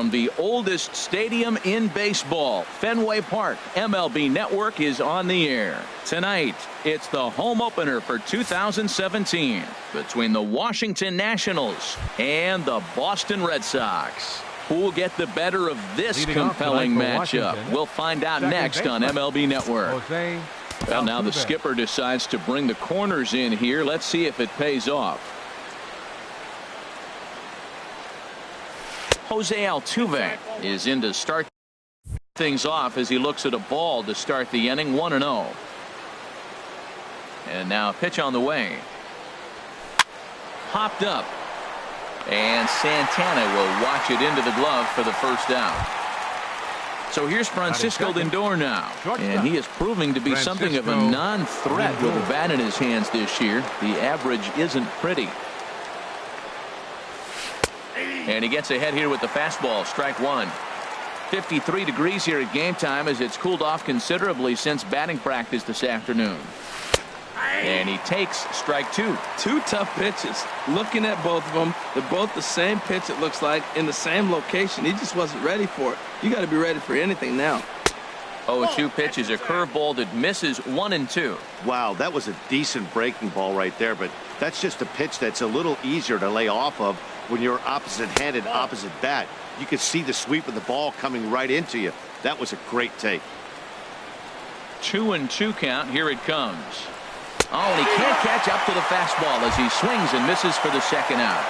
from the oldest stadium in baseball, Fenway Park. MLB Network is on the air. Tonight, it's the home opener for 2017 between the Washington Nationals and the Boston Red Sox. Who will get the better of this compelling matchup? We'll find out next on MLB Network. Well, now the skipper decides to bring the corners in here. Let's see if it pays off. Jose Altuve is in to start things off as he looks at a ball to start the inning. 1-0. And now a pitch on the way. Popped up. And Santana will watch it into the glove for the first out. So here's Francisco Lindor now. And he is proving to be something of a non-threat with a bat in his hands this year. The average isn't pretty. And he gets ahead here with the fastball. Strike one. 53 degrees here at game time as it's cooled off considerably since batting practice this afternoon. And he takes strike two. Two tough pitches. Looking at both of them, they're both the same pitch, it looks like, in the same location. He just wasn't ready for it. You got to be ready for anything now. 0-2 pitch is a curveball that misses 1-2. Wow, that was a decent breaking ball right there, but that's just a pitch that's a little easier to lay off of when you're opposite-handed, opposite bat. You can see the sweep of the ball coming right into you. That was a great take. 2-2 count. Here it comes. Oh, and he can't catch up to the fastball as he swings and misses for the second out.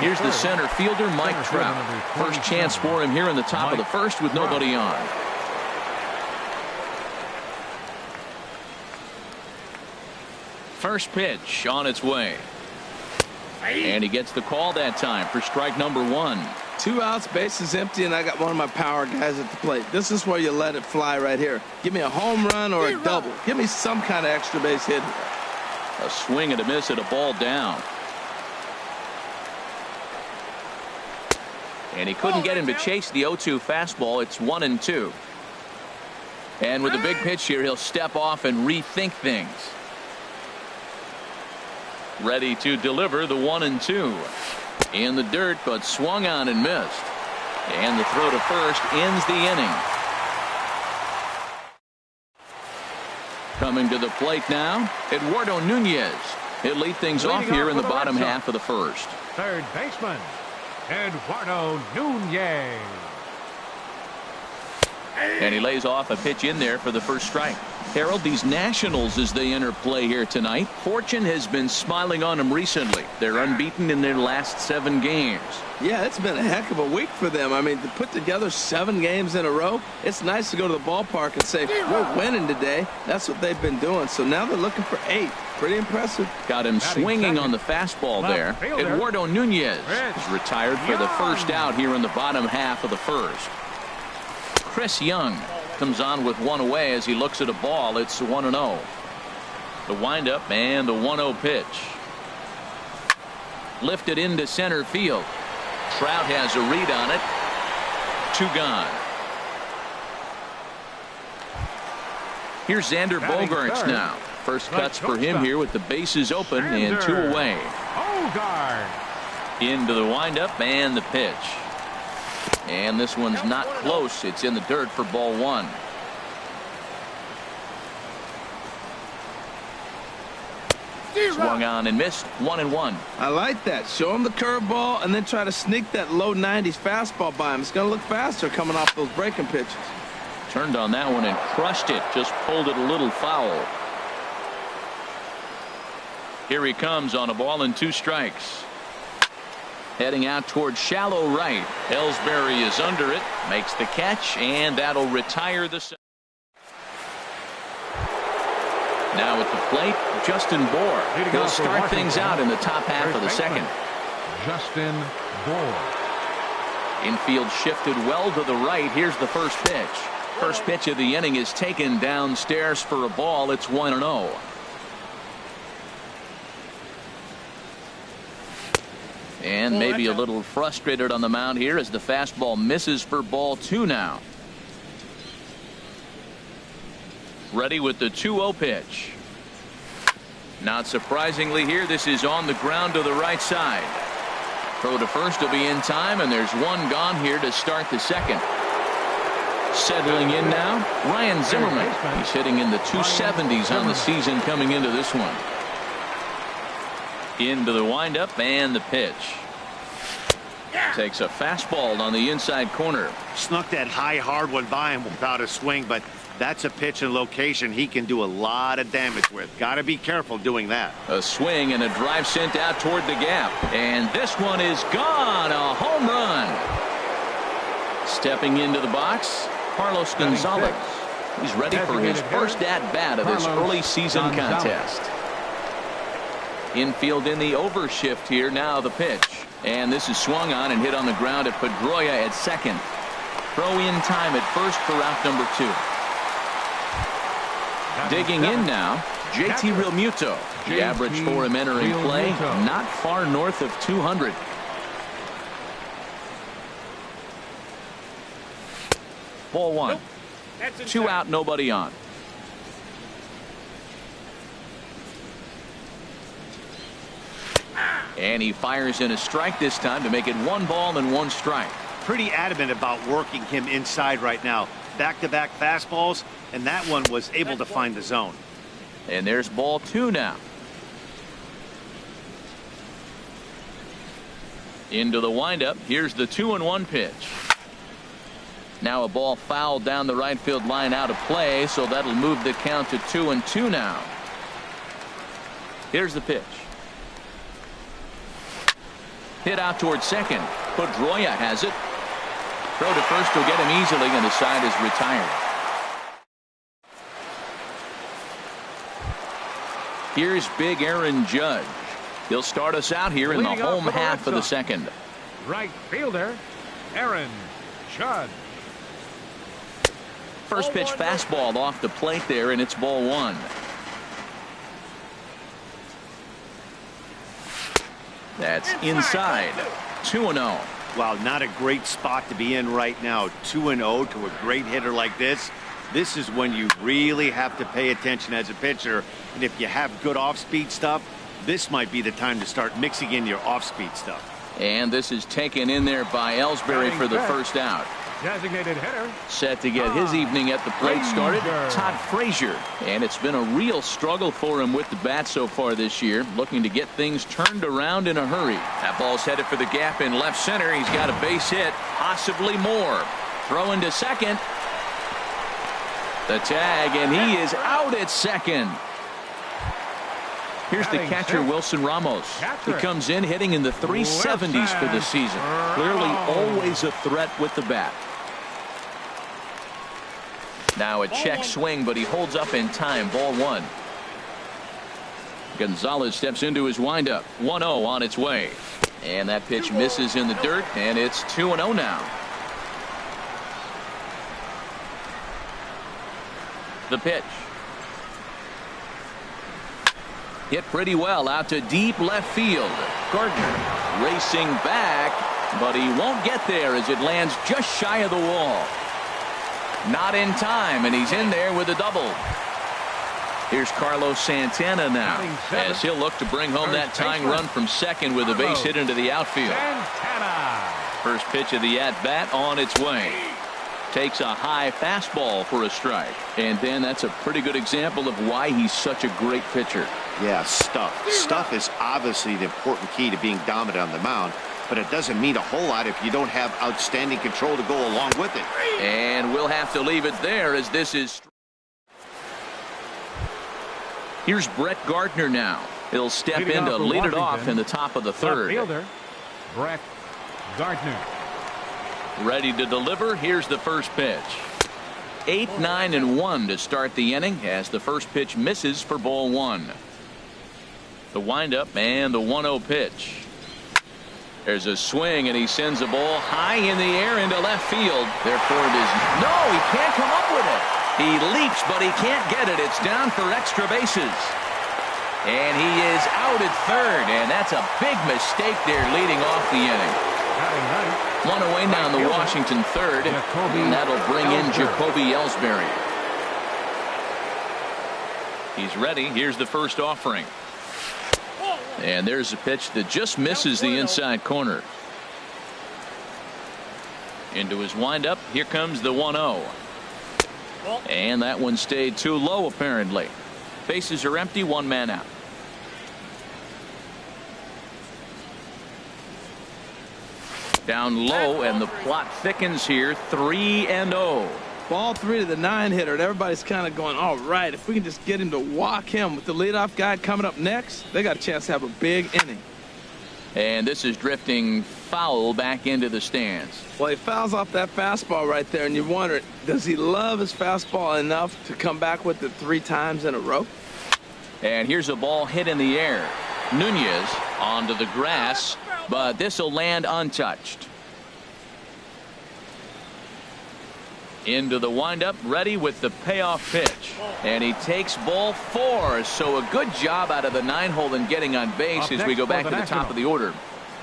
Here's the center fielder, Mike Trout. First chance for him here in the top of the first with nobody on. First pitch on its way. And he gets the call that time for strike number one. 2 outs, bases empty, and I got one of my power guys at the plate. This is where you let it fly right here. Give me a home run or a double. Give me some kind of extra base hit here. A swing and a miss at a ball down. And he couldn't get him to chase the 0-2 fastball. It's 1-2. And with a big pitch here, he'll step off and rethink things. Ready to deliver the 1-2. In the dirt, but swung on and missed. And the throw to first ends the inning. Coming to the plate now, Eduardo Nunez. He'll lead things off here in the bottom half of the first. Third baseman, Eduardo Nunez. And he lays off a pitch in there for the first strike. Harold, these Nationals, as they enter play here tonight, fortune has been smiling on them recently. They're unbeaten in their last 7 games. Yeah, it's been a heck of a week for them. I mean, to put together 7 games in a row, it's nice to go to the ballpark and say, we're winning today. That's what they've been doing. So now they're looking for 8. Pretty impressive. Got him swinging on the fastball there. Eduardo Nunez is retired for the first out here in the bottom half of the first. Chris Young comes on with one away as he looks at a ball. It's 1-0. The windup and the 1-0 pitch. Lifted into center field. Trout has a read on it. 2 gone. Here's Xander Bogaerts now. First cuts for him here with the bases open and 2 away. Into the windup and the pitch. And this one's not close. It's in the dirt for ball 1. Swung on and missed. 1-1. I like that. Show him the curveball and then try to sneak that low 90s fastball by him. It's going to look faster coming off those breaking pitches. Turned on that one and crushed it. Just pulled it a little foul. Here he comes on a ball and 2 strikes. Heading out towards shallow right. Ellsbury is under it. Makes the catch, and that'll retire the set. Now at the plate, Justin Bour. He'll start things out in the top half of the second. Justin Bour. Infield shifted well to the right. Here's the first pitch. First pitch of the inning is taken downstairs for a ball. It's 1-0. And maybe a little frustrated on the mound here as the fastball misses for ball 2 now. Ready with the 2-0 pitch. Not surprisingly here, this is on the ground to the right side. Throw to first will be in time, and there's one gone here to start the second. Settling in now, Ryan Zimmerman. He's hitting in the 270s on the season coming into this one. Into the windup and the pitch. Takes a fastball on the inside corner. Snuck that high, hard one by him without a swing, but that's a pitch and location he can do a lot of damage with. Got to be careful doing that. A swing and a drive sent out toward the gap. And this one is gone. A home run. Stepping into the box, Carlos Gonzalez. He's ready for his first at-bat of this early season contest. Infield in the overshift here. Now the pitch. And this is swung on and hit on the ground at Pedroia at second. Throw in time at first for out number 2. Digging in now, JT Realmuto. The average for him entering play, not far north of 200. Ball one. 2 out, nobody on. And he fires in a strike this time to make it 1 ball and 1 strike. Pretty adamant about working him inside right now. Back-to-back fastballs, and that one was able to find the zone. And there's ball 2 now. Into the windup. Here's the 2-1 pitch. Now a ball fouled down the right field line out of play, so that'll move the count to 2-2 now. Here's the pitch. Hit out towards second. Pedroia has it. Throw to first will get him easily, and the side is retired. Here's big Aaron Judge. He'll start us out here in the home half of the second. Right fielder, Aaron Judge. First pitch fastball off the plate there, and it's ball 1. That's inside. 2-0. Wow, not a great spot to be in right now. 2-0 to a great hitter like this. This is when you really have to pay attention as a pitcher. And if you have good off-speed stuff, this might be the time to start mixing in your off-speed stuff. And this is taken in there by Ellsbury for the first out. Designated hitter. Set to get his evening at the plate started, Todd Frazier. And it's been a real struggle for him with the bat so far this year, looking to get things turned around in a hurry. That ball's headed for the gap in left center. He's got a base hit, possibly more. Throwing to second. The tag, and he is out at second. Here's the catcher, Wilson Ramos. He comes in hitting in the 370s for the season. Clearly always a threat with the bat. Now a check swing, but he holds up in time. Ball 1. Gonzalez steps into his windup. 1-0 on its way. And that pitch misses in the dirt, and it's 2-0 now. The pitch. Hit pretty well out to deep left field. Gardner racing back, but he won't get there as it lands just shy of the wall. Not in time, and he's in there with a double. Here's Carlos Santana now, as he'll look to bring home that tying run from second with a base hit into the outfield. First pitch of the at-bat on its way. Takes a high fastball for a strike. And then that's a pretty good example of why he's such a great pitcher. Yeah, stuff. Stuff is obviously the important key to being dominant on the mound, but it doesn't mean a whole lot if you don't have outstanding control to go along with it. And we'll have to leave it there as this is. Here's Brett Gardner now. He'll step in to lead it off in the top of the third. Fielder, Brett Gardner. Ready to deliver. Here's the first pitch. 8, 9, and 1 to start the inning as the first pitch misses for ball 1. The windup and the 1-0 pitch. There's a swing, and he sends the ball high in the air into left field. Therefore, it is no, he can't come up with it. He leaps, but he can't get it. It's down for extra bases. And he is out at third, and that's a big mistake there leading off the inning. One away now in the Washington third, and that'll bring in Jacoby Ellsbury. He's ready. Here's the first offering. And there's a pitch that just misses the inside corner. Into his windup. Here comes the 1-0. And that one stayed too low, apparently. Bases are empty, one man out. Down low, and the plot thickens here. 3-0. Ball 3 to the 9-hitter, and everybody's kind of going, all right, if we can just get him to walk him with the leadoff guy coming up next, they got a chance to have a big inning. And this is drifting foul back into the stands. Well, he fouls off that fastball right there, and you wonder, does he love his fastball enough to come back with it 3 times in a row? And here's a ball hit in the air. Nunez onto the grass, but this will land untouched. Into the windup, ready with the payoff pitch. And he takes ball 4. So a good job out of the 9-hole in getting on base as we go back to the top of the order.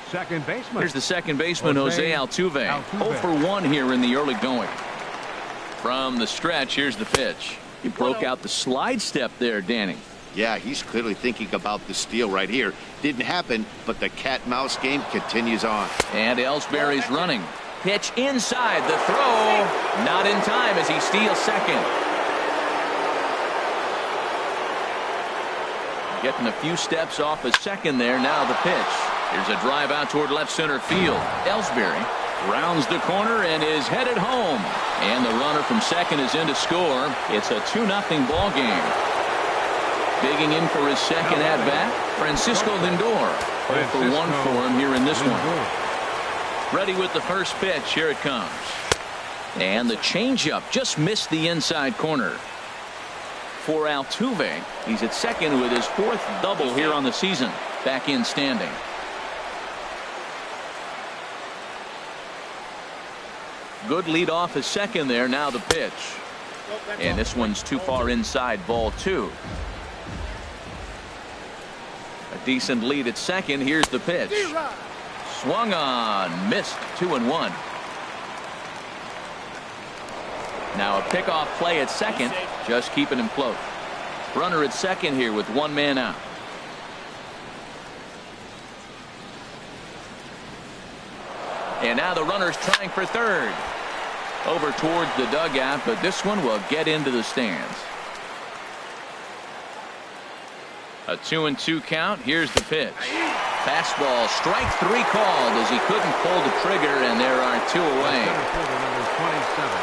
Second baseman. Here's the second baseman, Jose Altuve. 0 for 1 here in the early going. From the stretch, here's the pitch. He broke out the slide step there, Danny. Yeah, he's clearly thinking about the steal right here. Didn't happen, but the cat-mouse game continues on. And Ellsbury's running. Pitch inside, the throw not in time as he steals second. Getting a few steps off of second there. Now the pitch. Here's a drive out toward left center field. Ellsbury rounds the corner and is headed home. And the runner from second is in to score. It's a 2-0 ball game. Digging in for his second at bat, Francisco Lindor. 0 for 1 for him here in this one. Ready with the first pitch. Here it comes. And the changeup just missed the inside corner. For Altuve, he's at second with his 4th double here on the season. Back in standing. Good lead off at second there. Now the pitch. And this one's too far inside, ball 2. A decent lead at second. Here's the pitch. Swung on, missed. 2-1. Now a pickoff play at second, just keeping him close. Runner at second here with 1 man out. And now the runner's trying for third. Over towards the dugout, but this one will get into the stands. A 2-2 count. Here's the pitch. Fastball, strike 3 called as he couldn't pull the trigger, and there are 2 away.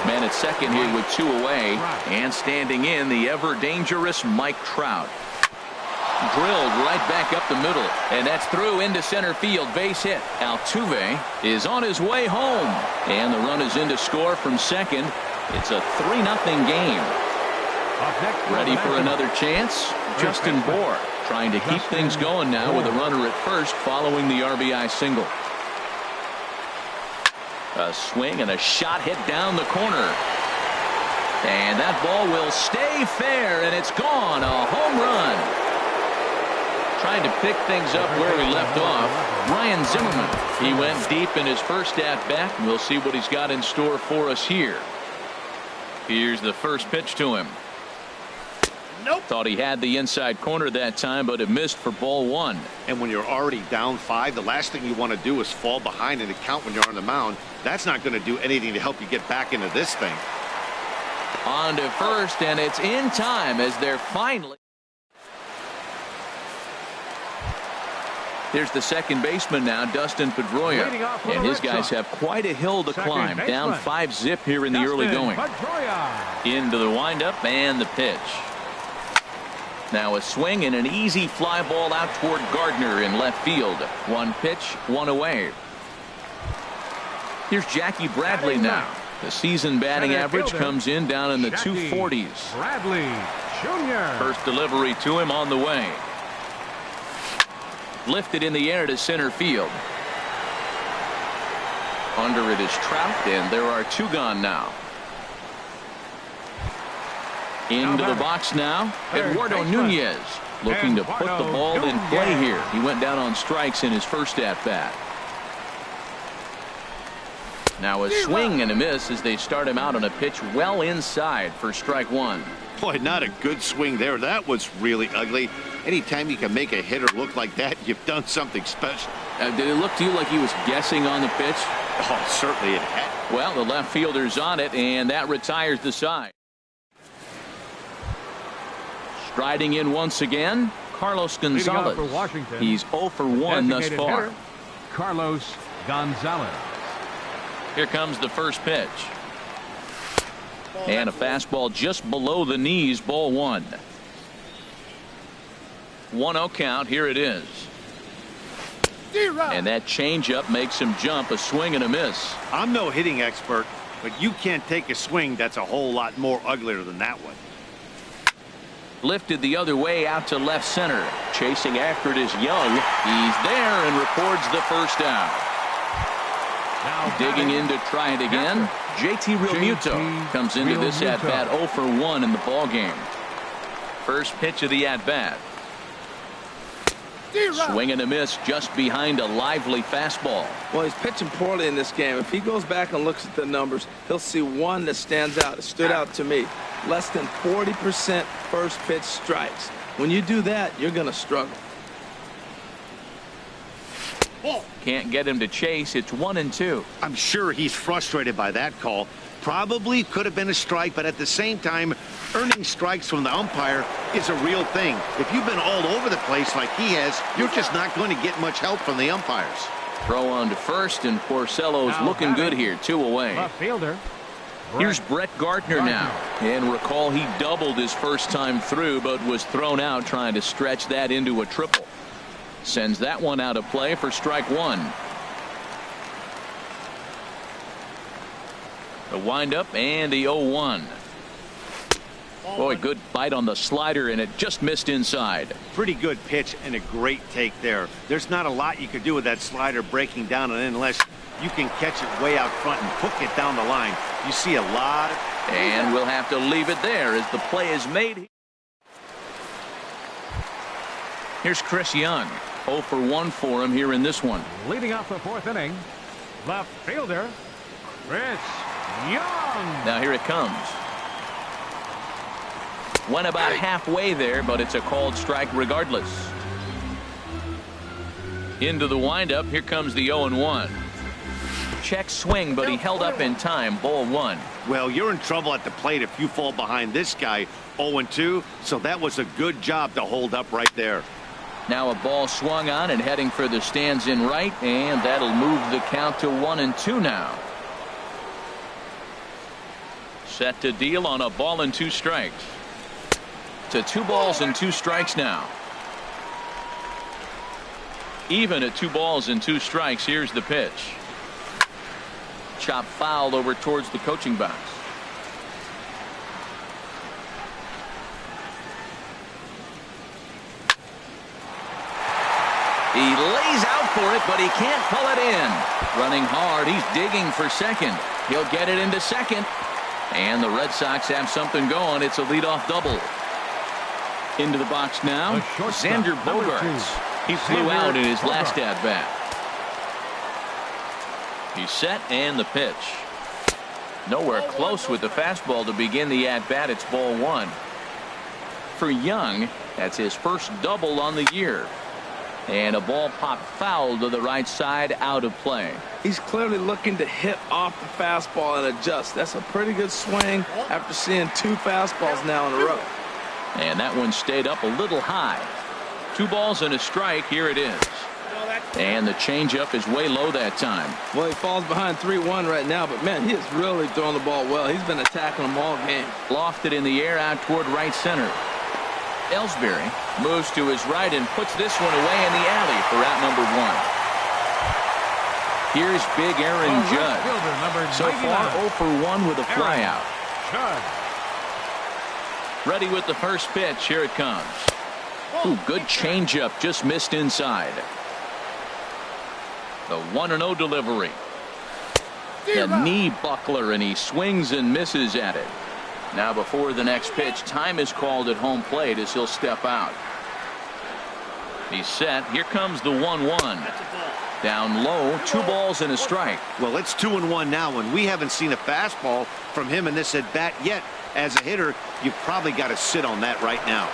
Man at second here with 2 away, and standing in the ever dangerous Mike Trout. Drilled right back up the middle, and that's through into center field. Base hit. Altuve is on his way home, and the run is in to score from second. It's a 3-0 game. Ready for another chance? Justin Bour trying to keep things going now with a runner at first following the RBI single. A swing and a shot hit down the corner. And that ball will stay fair, and it's gone. A home run. Trying to pick things up where we left off. Ryan Zimmerman. He went deep in his first at bat. We'll see what he's got in store for us here. Here's the first pitch to him. Nope. Thought he had the inside corner that time, but it missed for ball 1. And when you're already down 5, the last thing you want to do is fall behind in the count when you're on the mound. That's not going to do anything to help you get back into this thing. On to first, and it's in time as they're finally. Here's the second baseman now, Dustin Pedroia. And his guys have quite a hill to climb. Down 5-zip here in the early going. Into the windup and the pitch. Now a swing and an easy fly ball out toward Gardner in left field. 1 pitch, 1 away. Here's Jackie Bradley now. The season batting average comes in down in the 240s. Bradley Jr. First delivery to him on the way. Lifted in the air to center field. Under it is Trout, and there are 2 gone now. Into the box now, Eduardo Nunez looking to put the ball in play here. He went down on strikes in his first at bat. Now a swing and a miss as they start him out on a pitch well inside for strike one. Boy, not a good swing there. That was really ugly. Anytime you can make a hitter look like that, you've done something special. Did it look to you like he was guessing on the pitch? Oh, certainly it had. Well, the left fielder's on it, and that retires the side. Striding in once again, Carlos Gonzalez. For Washington, he's 0 for 1 thus far. Hitter, Carlos Gonzalez. Here comes the first pitch. And a fastball just below the knees, ball one. 1-0 count. Here it is. And that changeup makes him jump. A swing and a miss. I'm no hitting expert, but you can't take a swing that's a whole lot more uglier than that one. Lifted the other way out to left center. Chasing after it is Young. He's there and records the first out. Now digging in to try it again. JT Realmuto comes into this at bat 0 for 1 in the ball game. First pitch of the at bat. Swing and a miss just behind a lively fastball. Well, he's pitching poorly in this game. If he goes back and looks at the numbers, he'll see one that stands out. It stood out to me. Less than 40% first pitch strikes. When you do that, you're going to struggle. Can't get him to chase. It's 1-2. I'm sure he's frustrated by that call. Probably could have been a strike, but at the same time, earning strikes from the umpire is a real thing. If you've been all over the place like he has, you're just not going to get much help from the umpires. Throw on to first, and Porcello's looking good here. 2 away. Left fielder. Here's Brett Gardner now. And recall he doubled his first time through, but was thrown out trying to stretch that into a triple. Sends that one out of play for strike one. The windup and the 0-1. Boy, good bite on the slider, and it just missed inside. Pretty good pitch and a great take there. There's not a lot you could do with that slider breaking down and in unless you can catch it way out front and hook it down the line. You see a lot of... And we'll have to leave it there as the play is made. Here's Chris Young. 0 for 1 for him here in this one. Leading off the fourth inning, left fielder, Chris Young. Now here it comes. Went about halfway there, but it's a called strike regardless. Into the windup. Here comes the 0-1. Check swing, but he held up in time. Ball one. Well, you're in trouble at the plate if you fall behind this guy. 0-2, so that was a good job to hold up right there. Now a ball swung on and heading for the stands in right, and that'll move the count to 1-2 now. Set to deal on a ball and 2 strikes. To 2 balls and 2 strikes now. Even at 2 balls and 2 strikes. Here's the pitch. Chop fouled over towards the coaching box. He lays out for it, but he can't pull it in. Running hard, he's digging for second. He'll get it into second. And the Red Sox have something going. It's a leadoff double. Into the box now, Xander Bogaerts. He flew out in his last at-bat. He's set, and the pitch. Nowhere close with the fastball to begin the at-bat. It's ball one. For Young, that's his first double on the year. And a ball popped foul to the right side, out of play. He's clearly looking to hit off the fastball and adjust. That's a pretty good swing after seeing 2 fastballs now in a row. And that one stayed up a little high. 2 balls and a strike. Here it is. And the changeup is way low that time. Well, he falls behind 3-1 right now, but man, he is really throwing the ball well. He's been attacking them all game. Lofted in the air out toward right center. Ellsbury moves to his right and puts this one away in the alley for out number 1. Here's big Aaron Judd. So far 0 for 1 with a flyout. Ready with the first pitch. Here it comes. Ooh, good changeup, just missed inside. The 1-0 delivery. The knee buckler, and he swings and misses at it. Now before the next pitch, time is called at home plate as he'll step out. He's set. Here comes the 1-1. Down low, 2 balls and a strike. Well, it's 2-1 now, and we haven't seen a fastball from him in this at-bat yet. As a hitter, you've probably got to sit on that right now.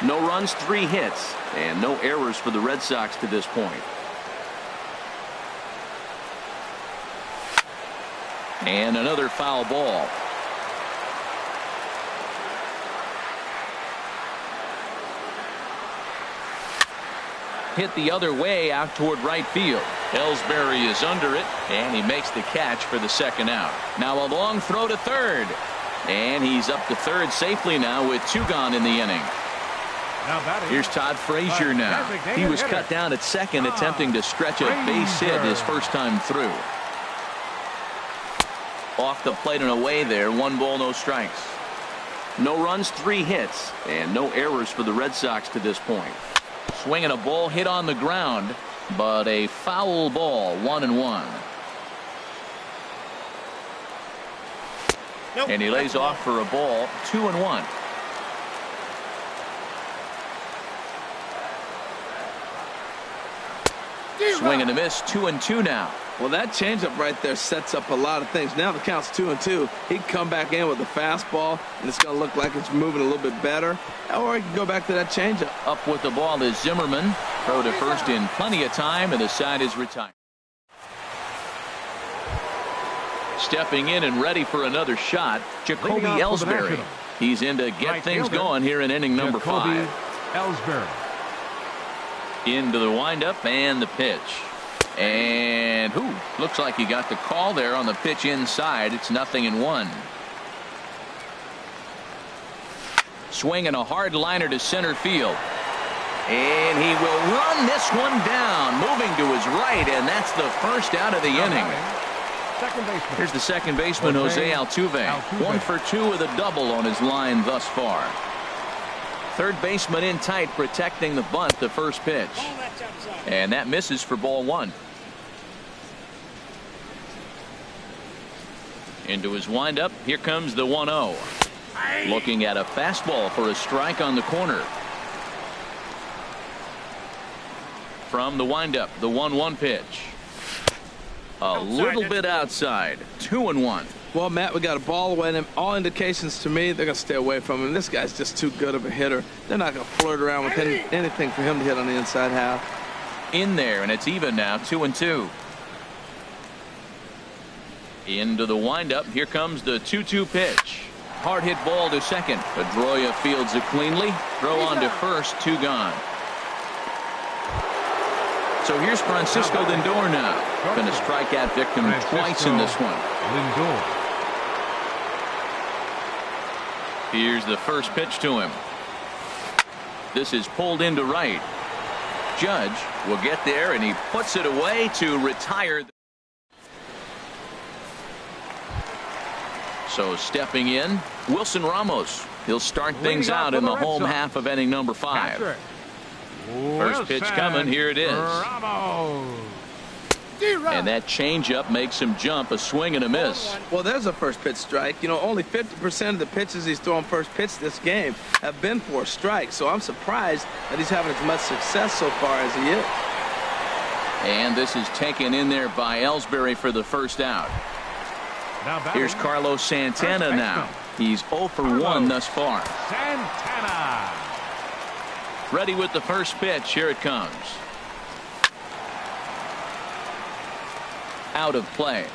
No runs, 3 hits, and no errors for the Red Sox to this point. And another foul ball. Hit the other way out toward right field. Ellsbury is under it, and he makes the catch for the second out. Now a long throw to third. And he's up to third safely now with 2 gone in the inning. Here's Todd Frazier now. He was cut down at second, attempting to stretch a base hit his first time through. Off the plate and away there, 1 ball, no strikes. No runs, 3 hits, and no errors for the Red Sox to this point. Swinging a ball hit on the ground, but a foul ball, 1-1. Nope, and he lays off for a ball, 2-1. Swing and a miss, 2-2 now. Well, that changeup right there sets up a lot of things. Now the count's 2-2. He can come back in with the fastball, and it's going to look like it's moving a little bit better. Or he can go back to that changeup. Up with the ball is Zimmerman. Throw to first in plenty of time, and the side is retired. Stepping in and ready for another shot, Jacoby Ellsbury. He's in to get things going here in inning number 5. Ellsbury. Into the windup and the pitch. And looks like he got the call there on the pitch inside. It's 0-1. Swinging a hard liner to center field. And he will run this one down, moving to his right, and that's the first out of the inning. Here's the second baseman, Jose Altuve. 1 for 2 with a double on his line thus far. Third baseman in tight, protecting the bunt, the first pitch. And that misses for ball 1. Into his windup, here comes the 1-0. Looking at a fastball for a strike on the corner. From the windup, the 1-1 pitch. A little bit outside. 2-1. Well, Matt, we got a ball away, and all indications to me they're going to stay away from him. This guy's just too good of a hitter. They're not going to flirt around with anything for him to hit on the inside half. In there, and it's even now, 2-2. Into the windup. Here comes the 2-2 pitch. Hard hit ball to second. Pedroia fields it cleanly. Throw on to first, 2 gone. So here's Francisco Lindor now. Going to strike out victim twice in this one. Lindor. Here's the first pitch to him. This is pulled into right. Judge will get there, and he puts it away to retire. So stepping in, Wilson Ramos. He'll start things out in the home half of inning number 5. First pitch coming. Here it is. And that changeup makes him jump. A swing and a miss. Well, there's a first pitch strike. You know, only 50% of the pitches he's throwing first pitch this game have been for a strike. So I'm surprised that he's having as much success so far as he is. And this is taken in there by Ellsbury for the first out. Here's Carlos Santana now. He's 0 for 1 thus far. Santana. Ready with the first pitch. Here it comes. Out of play.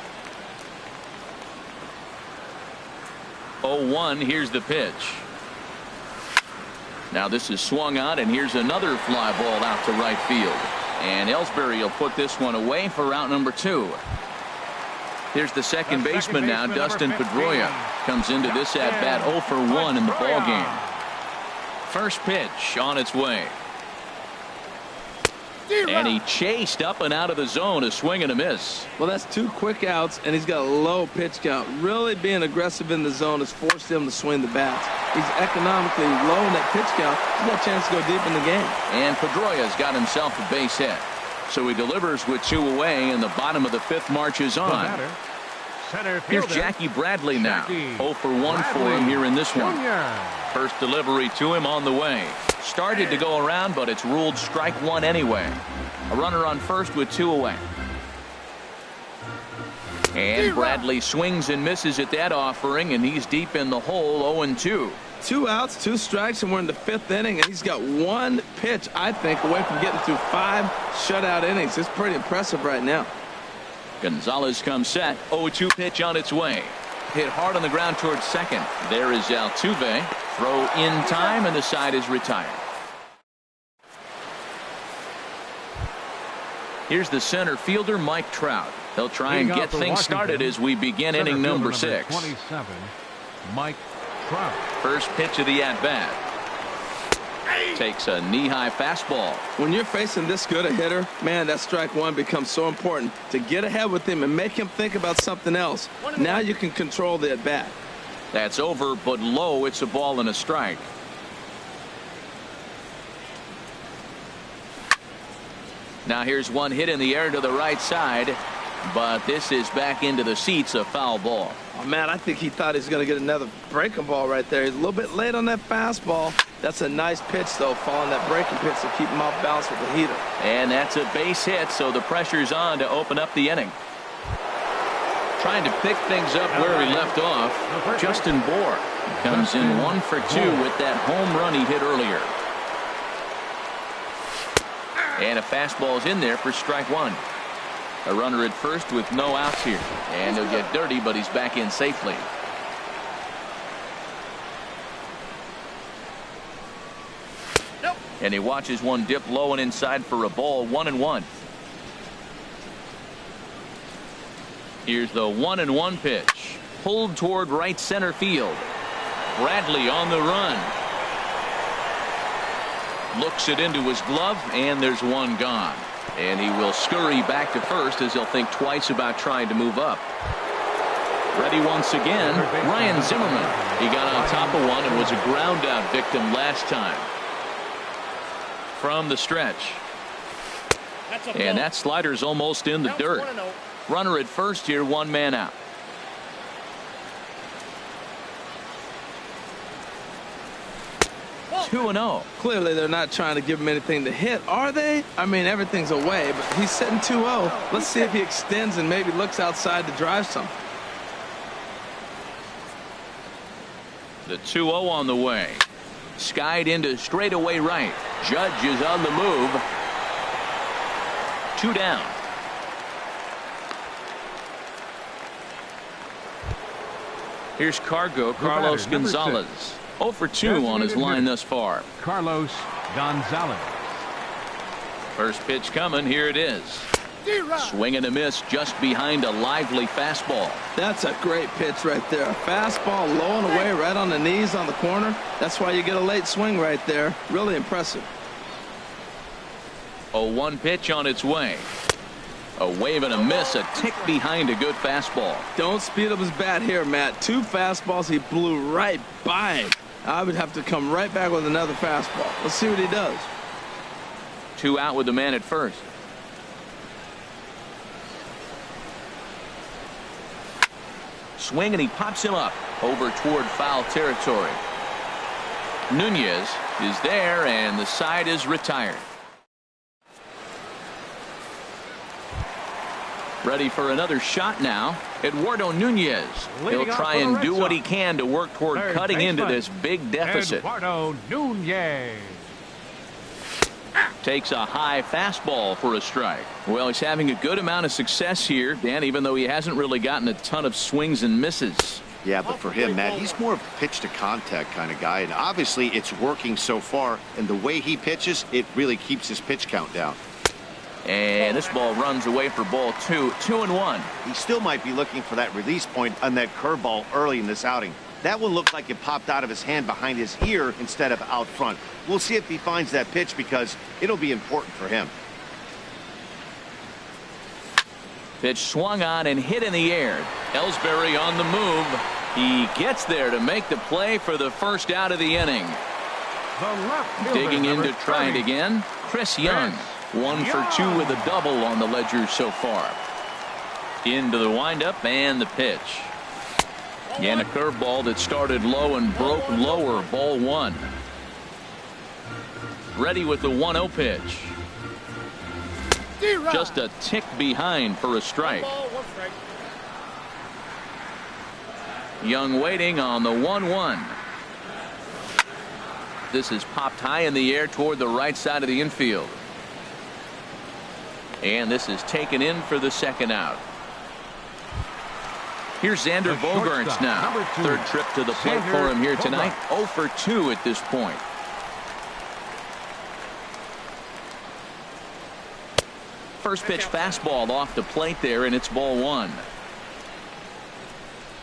0-1. Here's the pitch. Now this is swung out, and here's another fly ball out to right field. And Ellsbury will put this one away for out number 2. Here's the second baseman now, Dustin Pedroia. Comes into this at-bat 0 for 1 in the ball game. First pitch on its way. And he chased up and out of the zone. A swing and a miss. Well, that's 2 quick outs, and he's got a low pitch count. Really being aggressive in the zone has forced him to swing the bats. He's economically low in that pitch count. He's got a chance to go deep in the game. And Pedroia's got himself a base hit. So he delivers with 2 away, and the bottom of the 5th marches on. center Here's fielder. Jackie Bradley now. Jackie 0 for 1 for him here in this one. Jr. First delivery to him on the way. Started to go around, but it's ruled strike one anyway. A runner on first with 2 away. And Bradley swings and misses at that offering, and he's deep in the hole, 0-2. 2 outs, 2 strikes, and we're in the 5th inning, and he's got 1 pitch, I think, away from getting through 5 shutout innings. It's pretty impressive right now. Gonzalez comes set. 0-2 pitch on its way. Hit hard on the ground towards second. There is Altuve. Throw in time, and the side is retired. Here's the center fielder, Mike Trout. He'll try and get things started as we begin inning number 6. 27, Mike Trout. First pitch of the at-bat. Takes a knee-high fastball. When you're facing this good a hitter, man, that strike one becomes so important to get ahead with him and make him think about something else. Now you can control the at-bat. That's over, but low. It's a ball and a strike. Now here's one hit in the air to the right side, but this is back into the seats, a foul ball. Oh, man, I think he thought he was going to get another breaking ball right there. He's a little bit late on that fastball. That's a nice pitch, though, following that breaking pitch to keep him off balance with the heater. And that's a base hit, so the pressure's on to open up the inning. Trying to pick things up where he left off, Justin Bour comes in 1 for 2 with that home run he hit earlier. And a fastball's in there for strike one. A runner at first with no outs here. And he'll get dirty, but he's back in safely. And he watches one dip low and inside for a ball, 1-1. Here's the 1-1 pitch. Pulled toward right center field. Bradley on the run. Looks it into his glove, and there's one gone. And he will scurry back to first as he'll think twice about trying to move up. Ready once again, Ryan Zimmerman. He got on top of one and was a ground out victim last time. From the stretch. And that slider's almost in the dirt. Runner at first here, 1 man out. Oh. 2-0. Clearly they're not trying to give him anything to hit, are they? I mean, everything's away, but he's sitting 2-0. Let's see if he extends and maybe looks outside to drive something. The 2-0 on the way. Skied into straightaway right. Judge is on the move. 2 down. Here's Carlos Gonzalez. 0 for 2 on his line thus far. Carlos Gonzalez. First pitch coming. Here it is. Swing and a miss just behind a lively fastball. That's a great pitch right there. A fastball low and away right on the knees on the corner. That's why you get a late swing right there. Really impressive. 0-1 pitch on its way. A wave and a miss, a tick behind a good fastball. Don't speed up his bat here, Matt. 2 fastballs, he blew right by him. I would have to come right back with another fastball. Let's see what he does. 2 out with the man at first. Swing and he pops him up over toward foul territory. Nunez is there and the side is retired. Ready for another shot now. Eduardo Nunez. He'll try and do what he can to work toward cutting into this big deficit. Eduardo Nunez. Takes a high fastball for a strike. Well, he's having a good amount of success here, Dan, even though he hasn't really gotten a ton of swings and misses. Yeah, but for him, Matt, he's more of a pitch to contact kind of guy, and obviously it's working so far, and the way he pitches, it really keeps his pitch count down. And this ball runs away for ball 2. 2-1. He still might be looking for that release point on that curveball early in this outing. That one looked like it popped out of his hand behind his ear instead of out front. We'll see if he finds that pitch because it'll be important for him. Pitch swung on and hit in the air. Ellsbury on the move. He gets there to make the play for the first out of the inning. Digging in to try it again, Chris Young. 1 for 2 with a double on the ledger so far. Into the windup and the pitch. And a curveball that started low and broke lower. Ball 1. Ready with the 1-0 pitch. Just a tick behind for a strike. Young waiting on the 1-1. This is popped high in the air toward the right side of the infield. And this is taken in for the second out. Here's Xander Bogaerts now. Third trip to the plate for him here tonight. 0 for 2 at this point. First pitch fastball off the plate there, and it's ball 1.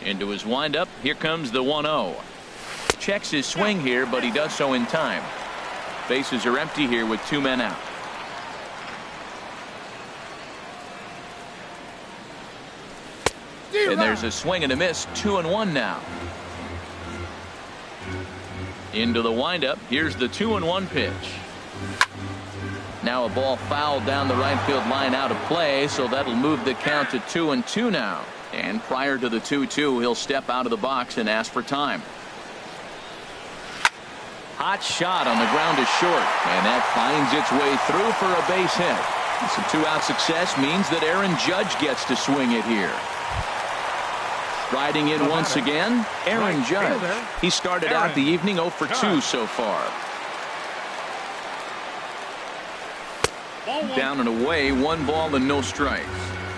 Into his windup. Here comes the 1-0. Checks his swing here, but he does so in time. Bases are empty here with 2 men out. And there's a swing and a miss. 2-1 now. Into the windup. Here's the 2-1 pitch. Now a ball fouled down the right field line out of play, so that'll move the count to 2-2 now. And prior to the 2-2, he'll step out of the box and ask for time. Hot shot on the ground is short, and that finds its way through for a base hit. Some 2-out success means that Aaron Judge gets to swing it here. Riding in once again, Aaron Judge. He started out the evening 0 for 2 so far. Down and away, 1 ball and no strikes.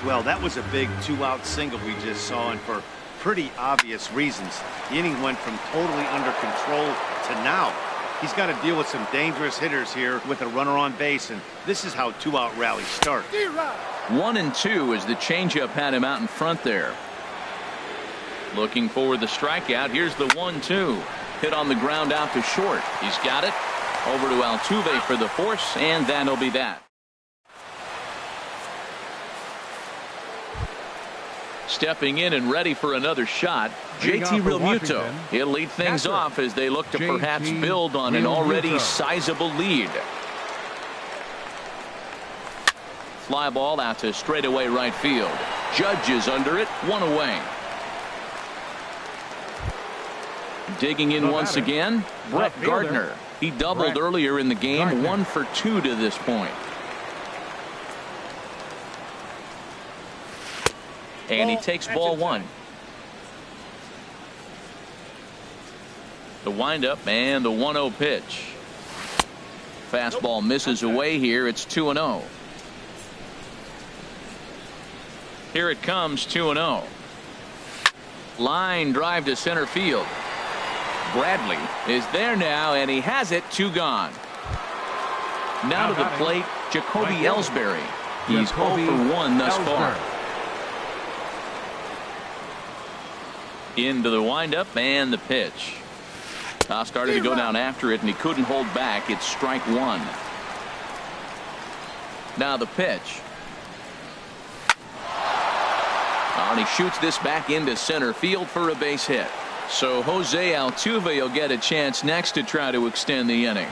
Well, that was a big 2-out single we just saw, and for pretty obvious reasons. The inning went from totally under control to now. He's got to deal with some dangerous hitters here with a runner on base, and this is how 2-out rallies start. 1-2 as the changeup had him out in front there. Looking for the strikeout. Here's the 1-2. Hit on the ground out to short. He's got it. Over to Altuve for the force, and that'll be that. Stepping in and ready for another shot, JT Realmuto. He'll lead things off as they look to perhaps build on an already sizable lead. Fly ball out to straightaway right field. Judge is under it, 1 away. Digging in once again, Brett Gardner. He doubled earlier in the game, 1 for 2 to this point. And he takes ball 1. The windup and the 1-0 pitch. Fastball misses away here. It's 2-0. Here it comes, 2-0. Line drive to center field. Bradley is there now, and he has it. 2 gone. Now to the plate, Jacoby Ellsbury. He's 0 for 1 thus far. Into the windup and the pitch. Started to go down after it, and he couldn't hold back. It's strike 1. Now the pitch. And he shoots this back into center field for a base hit. So Jose Altuve will get a chance next to try to extend the inning.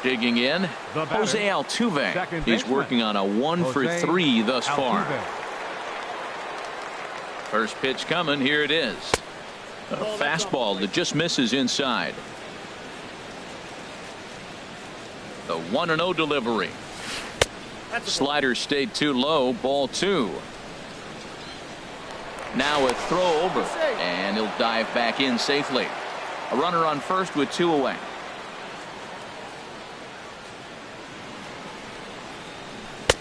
Digging in, Jose Altuve. He's working on a 1 for 3 thus far. First pitch coming. Here it is. A fastball that just misses inside. The 1-0 delivery. Slider stayed too low. Ball 2. Now a throw over, and he'll dive back in safely. A runner on first with 2 away.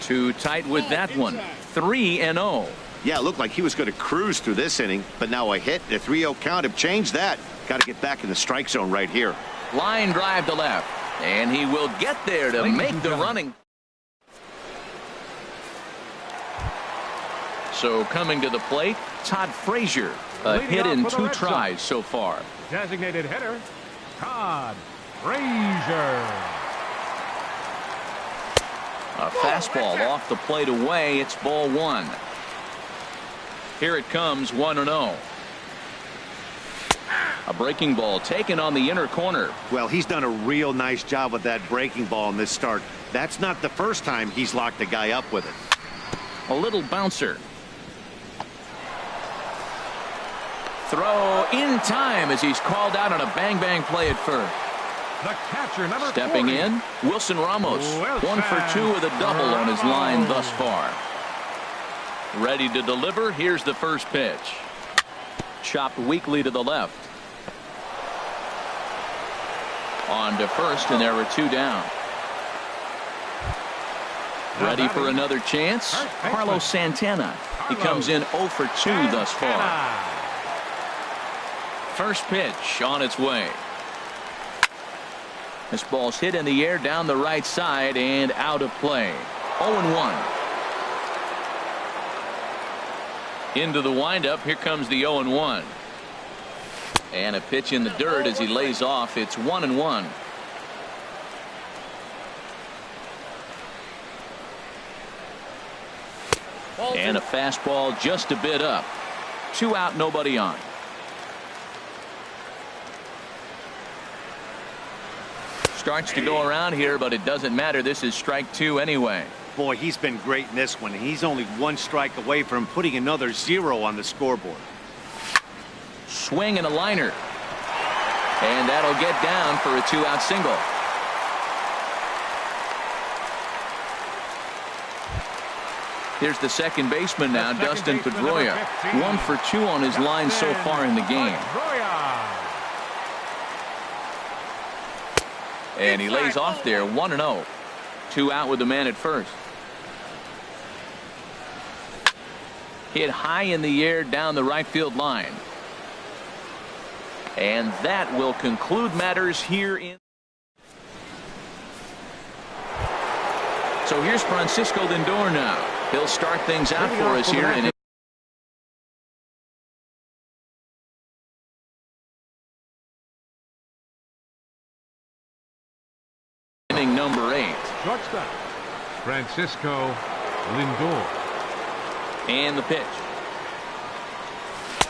Too tight with that one. 3-0. Yeah, it looked like he was going to cruise through this inning, but now a hit and a 3-0 count have changed that. Got to get back in the strike zone right here. Line drive to left, and he will get there to make the running. So coming to the plate, Todd Frazier. A hit in 2 tries so far. Designated hitter, Todd Frazier. A fastball off the plate away. It's ball 1. Here it comes, 1-0. A breaking ball taken on the inner corner. Well, he's done a real nice job with that breaking ball in this start. That's not the first time he's locked the guy up with it. A little bouncer. throw in time as he's called out on a bang-bang play at first. The catcher, number Stepping 40. in, Wilson Ramos. Wilson 1 for 2 with a double on his line thus far. Ready to deliver. Here's the first pitch. Chopped weakly to the left. On to first, and there were 2 down. Ready for another chance. Carlos Santana. He comes in 0 for 2 thus far. First pitch on its way. This ball's hit in the air down the right side and out of play. 0-1. Into the windup. Here comes the 0-1. And a pitch in the dirt as he lays off. It's 1-1. And a fastball just a bit up. 2 out, nobody on. Starts to go around here, but it doesn't matter. This is strike 2 anyway. Boy, he's been great in this one. He's only 1 strike away from putting another 0 on the scoreboard. Swing and a liner. And that'll get down for a 2-out single. Here's the second baseman now, Dustin Pedroia. 1 for 2 on his line so far in the game. And he lays off there, 1-0. 2 out with the man at first. Hit high in the air down the right field line. And that will conclude matters here in. So here's Francisco Lindor now. He'll start things out for us here in inning number 8. Shortstop, Francisco Lindor. And the pitch.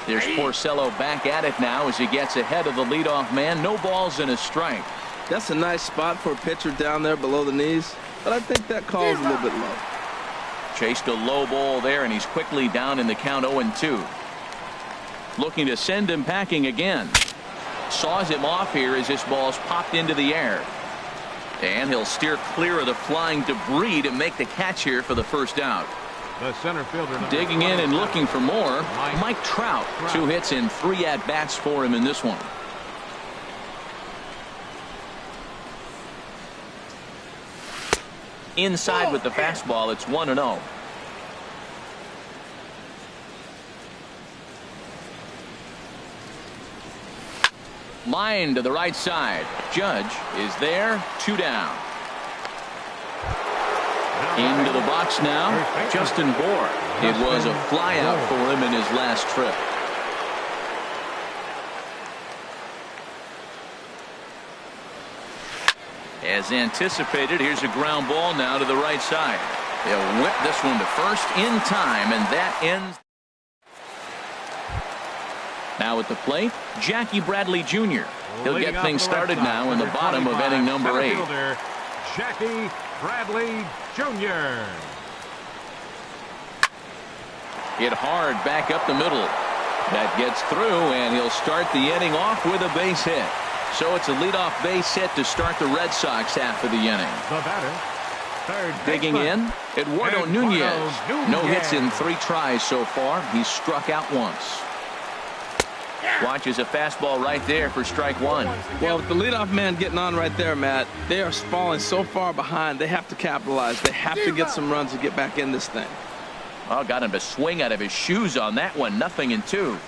There's Porcello back at it now as he gets ahead of the leadoff man. No balls and a strike. That's a nice spot for a pitcher down there below the knees, but I think that call's a little bit low. Chased a low ball there, and he's quickly down in the count 0-2. Looking to send him packing again. Saws him off here as this ball's popped into the air. And he'll steer clear of the flying debris to make the catch here for the first out. The center fielder. Digging in and looking for more. Mike Trout. 2 hits and 3 at-bats for him in this one. Inside with the fastball. It's 1-0. Line to the right side. Judge is there. 2 down. Into the box now. Justin Bour. It was a flyout for him in his last trip. As anticipated, here's a ground ball now to the right side. They'll whip this one to first in time, and that ends. Now at the plate, Jackie Bradley Jr. He'll get things started now in the bottom of inning number 8. Jackie Bradley Jr. Hit hard back up the middle. That gets through, and he'll start the inning off with a base hit. So it's a leadoff base hit to start the Red Sox half of the inning. The batter, third digging in, Eduardo Nunez. No hits in 3 tries so far. He's struck out once. Watches a fastball right there for strike 1. Well, with the leadoff man getting on right there, Matt, they are falling so far behind. They have to capitalize. They have to get some runs to get back in this thing. Oh, got him to swing out of his shoes on that one. 0-2.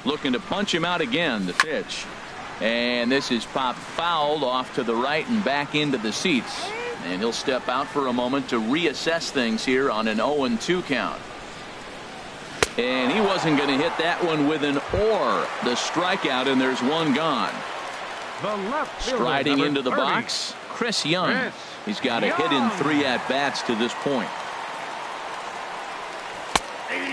Looking to punch him out again. The pitch. And this is popped fouled off to the right and back into the seats. And he'll step out for a moment to reassess things here on an 0-2 count. And he wasn't going to hit that one with an or. The strikeout, and there's 1 gone. The left fielder, striding into the 30. box, Chris Young. He's got a hit in 3 at-bats to this point.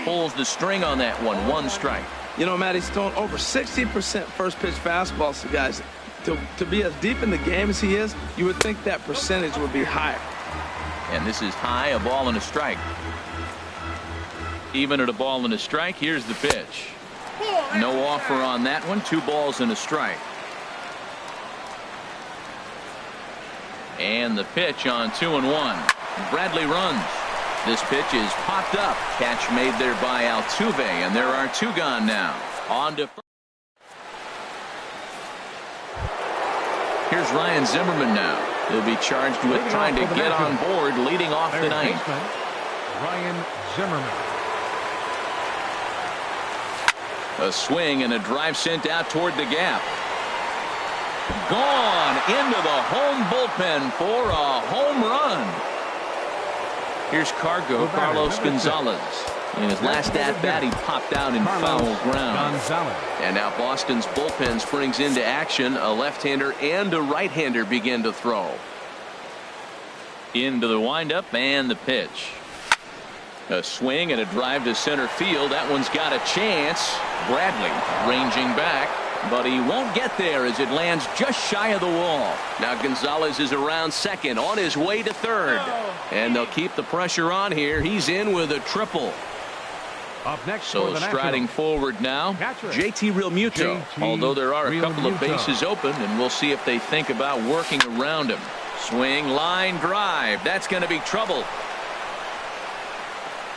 Pulls the string on that one. 1 strike. You know, Matt, he's thrown over 60% first pitch fastballs to guys. To be as deep in the game as he is, you would think that percentage would be higher. And this is high, a ball and a strike. Even at a ball and a strike, here's the pitch. No offer on that one. 2 balls and a strike. And the pitch on 2-1. Bradley runs. This pitch is popped up. Catch made there by Altuve, and there are 2 gone now. On to first. Here's Ryan Zimmerman now. He'll be charged with trying to get on board, leading off the ninth. Ryan Zimmerman. A swing and a drive sent out toward the gap. Gone into the home bullpen for a home run. Here's Carlos Gonzalez. In his last at-bat, he popped out in foul ground. And now Boston's bullpen springs into action. A left-hander and a right-hander begin to throw. Into the windup and the pitch. A swing and a drive to center field. That one's got a chance. Bradley ranging back, but he won't get there as it lands just shy of the wall. Now Gonzalez is around second, on his way to third. And they'll keep the pressure on here. He's in with a triple. Up next, so striding forward now, JT Realmuto. Although there are a couple of bases open, and we'll see if they think about working around him. Swing, line, drive. That's going to be trouble.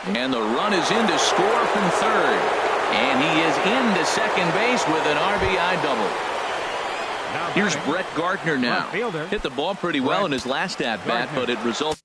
And the run is in to score from third. And he is into second base with an RBI double. Here's Brett Gardner now. Hit the ball pretty well in his last at-bat, but it resulted.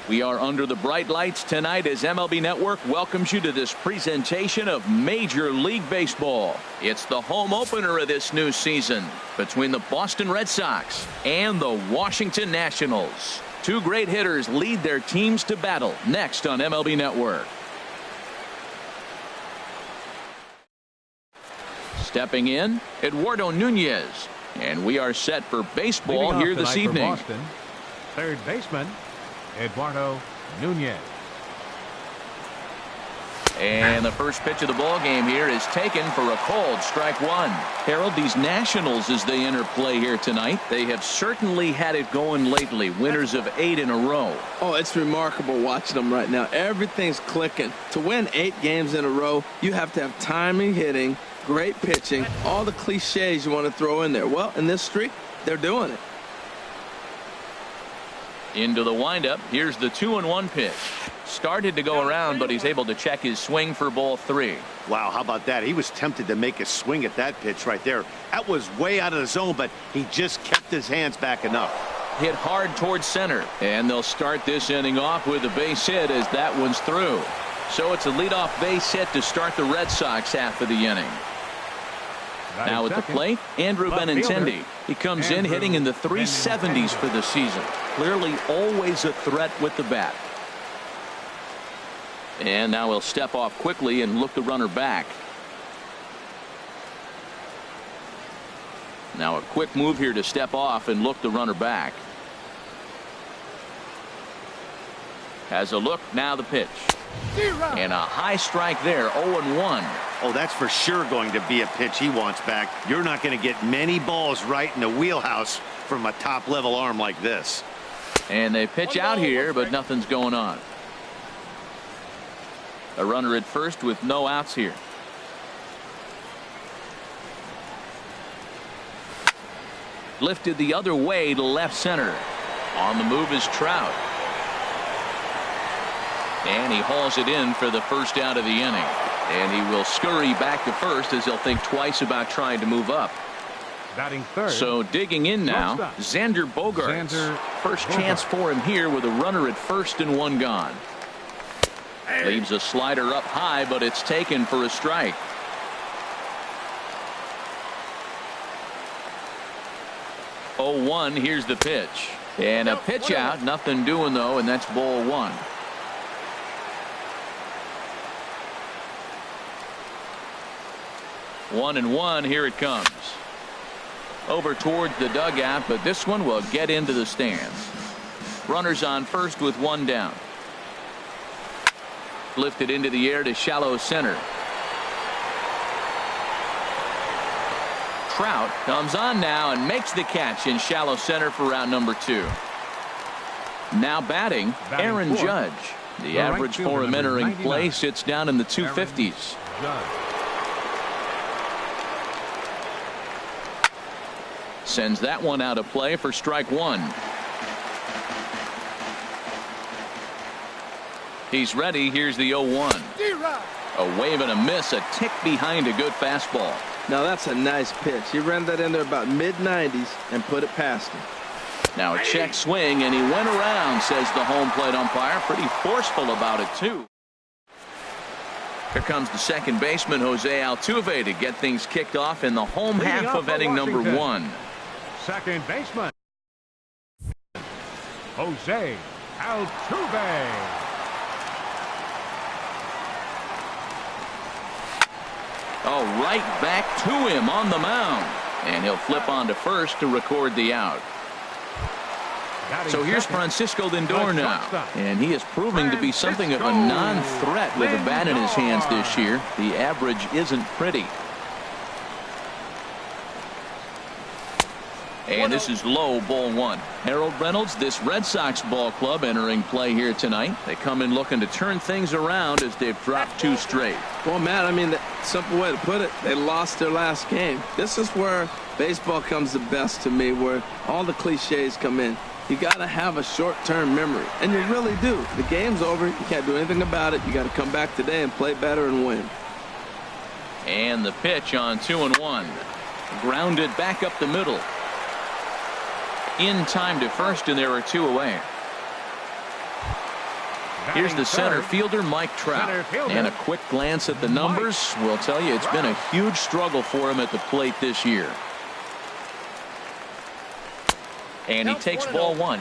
We are under the bright lights tonight as MLB Network welcomes you to this presentation of Major League Baseball. It's the home opener of this new season between the Boston Red Sox and the Washington Nationals. Two great hitters lead their teams to battle next on MLB Network. Stepping in, Eduardo Nunez. And we are set for baseball here this evening. Boston, third baseman, Eduardo Nunez. And the first pitch of the ball game here is taken for a called strike one. Harold, these Nationals, as they enter play here tonight, they have certainly had it going lately. Winners of 8 in a row. Oh, it's remarkable watching them right now. Everything's clicking. To win 8 games in a row, you have to have timing hitting, great pitching, all the cliches you want to throw in there. Well, in this streak, they're doing it. Into the windup. Here's the 2-1 pitch. Started to go around, but he's able to check his swing for ball 3. Wow, how about that? He was tempted to make a swing at that pitch right there. That was way out of the zone, but he just kept his hands back enough. Hit hard towards center, and they'll start this inning off with a base hit as that one's through. So it's a leadoff base hit to start the Red Sox half of the inning. Now at the plate, Andrew Benintendi. He comes in hitting in the 370s for the season. Clearly always a threat with the bat. And now he'll step off quickly and look the runner back. Now a quick move here to step off and look the runner back. Has a look, now the pitch. And a high strike there, 0-1. Oh, that's for sure going to be a pitch he wants back. You're not going to get many balls right in the wheelhouse from a top-level arm like this. And they pitch out here, but nothing's going on. A runner at first with no outs here. Lifted the other way to left center. On the move is Trout. And he hauls it in for the first out of the inning. And he will scurry back to first as he'll think twice about trying to move up. Batting third. So digging in now, Xander Bogaerts. First chance for him here with a runner at first and one gone. Leaves a slider up high, but it's taken for a strike. Oh, 1, here's the pitch. And a pitch out, nothing doing though, and that's ball 1. 1-1, here it comes. Over towards the dugout, but this one will get into the stands. Runners on first with one down. Lifted into the air to shallow center. Trout comes on now and makes the catch in shallow center for round number 2. Now batting Aaron Judge. The average for him entering play sits down in the 250s. Sends that one out of play for strike 1. He's ready. Here's the 0-1. A wave and a miss, a tick behind a good fastball. Now that's a nice pitch. He ran that in there about mid-90s and put it past him. Now a check swing, and he went around, says the home plate umpire. Pretty forceful about it, too. Here comes the second baseman, Jose Altuve, to get things kicked off in the home half of inning number 1. Second baseman, Jose Altuve. Oh, right back to him on the mound. And he'll flip on to first to record the out. So here's Francisco Lindor now. And he is proving to be something of a non-threat with a bat in his hands this year. The average isn't pretty. And this is low, ball 1. Harold Reynolds, this Red Sox ball club entering play here tonight. They come in looking to turn things around as they've dropped 2 straight. Well, Matt, I mean, the simple way to put it, they lost their last game. This is where baseball comes the best to me, where all the cliches come in. You got to have a short-term memory, and you really do. The game's over. You can't do anything about it. You got to come back today and play better and win. And the pitch on 2-1. Grounded back up the middle. In time to first, and there are 2 away. Here's the center fielder, Mike Trout. And a quick glance at the numbers will tell you it's been a huge struggle for him at the plate this year. And he takes ball one.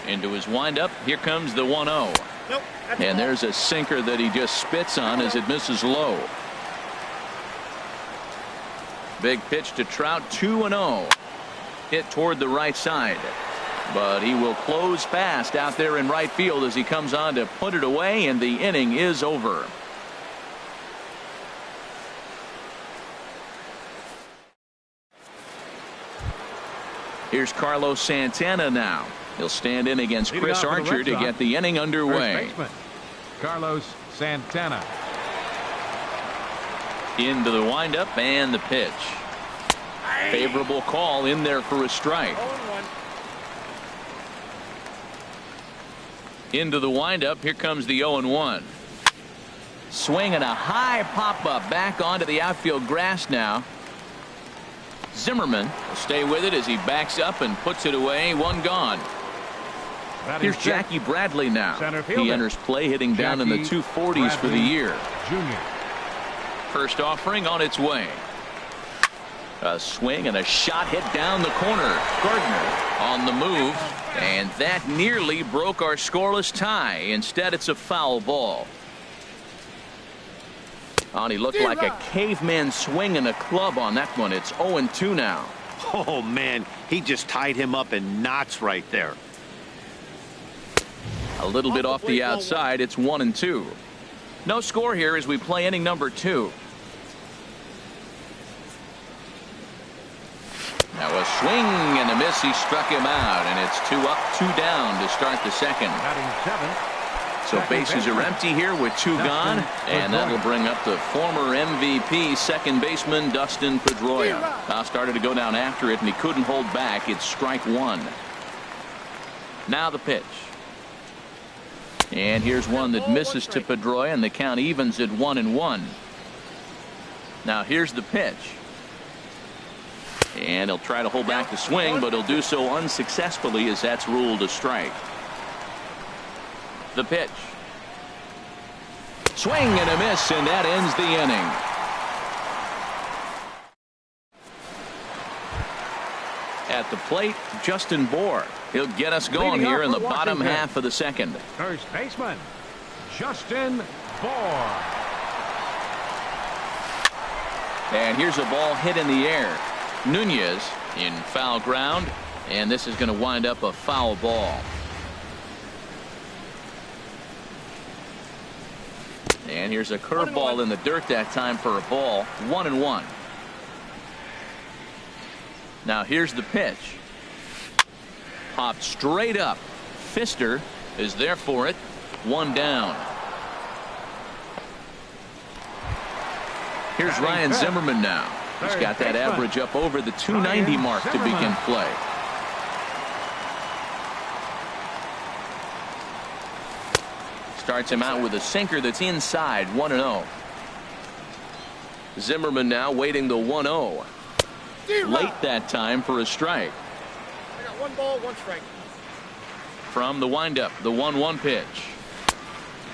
Into his windup. Here comes the 1-0. Nope, and there's a sinker that he just spits on as it misses low. Big pitch to Trout, 2-0. Hit toward the right side. But he will close fast out there in right field as he comes on to put it away, and the inning is over. Here's Carlos Santana now. He'll stand in against Chris Archer to get the inning underway. Carlos Santana. Into the windup and the pitch. Favorable call in there for a strike. Into the windup. Here comes the 0-1. Swing and a high pop up back onto the outfield grass now. Zimmerman will stay with it as he backs up and puts it away. One gone. Here's Jackie Bradley now. He enters play hitting down in the 240s for the year. Junior. First offering on its way. A swing and a shot hit down the corner. Gardner on the move, and that nearly broke our scoreless tie. Instead, it's a foul ball. He looked like a caveman swinging a club on that one. It's 0-2 now. Oh, man, he just tied him up in knots right there. A little bit off the outside. It's 1-2. No score here as we play inning number 2. Now a swing and a miss. He struck him out, and it's 2 up, 2 down to start the second. So bases are empty here with 2 gone, and that'll bring up the former MVP second baseman Dustin Pedroia. Started to go down after it, and he couldn't hold back. It's strike 1. Now the pitch. And here's one that misses to Pedroia, and the count evens at 1-1. Now here's the pitch. And he'll try to hold back the swing, but he'll do so unsuccessfully as that's ruled a strike. The pitch. Swing and a miss, and that ends the inning. At the plate, Justin Bohr. He'll get us going here in the bottom half of the second. First baseman, Justin Bohr. And here's a ball hit in the air. Nunez in foul ground, and this is going to wind up a foul ball. And here's a curveball in the dirt that time for a ball. 1-1. Now here's the pitch. Popped straight up. Fister is there for it. 1 down. Here's Ryan Zimmerman now. He's got that average up over the 290 mark to begin play. Starts him out with a sinker that's inside. 1-0. Zimmerman now waiting the 1-0. Late that time for a strike. I got 1 ball, 1 strike. From the windup, the 1-1 pitch.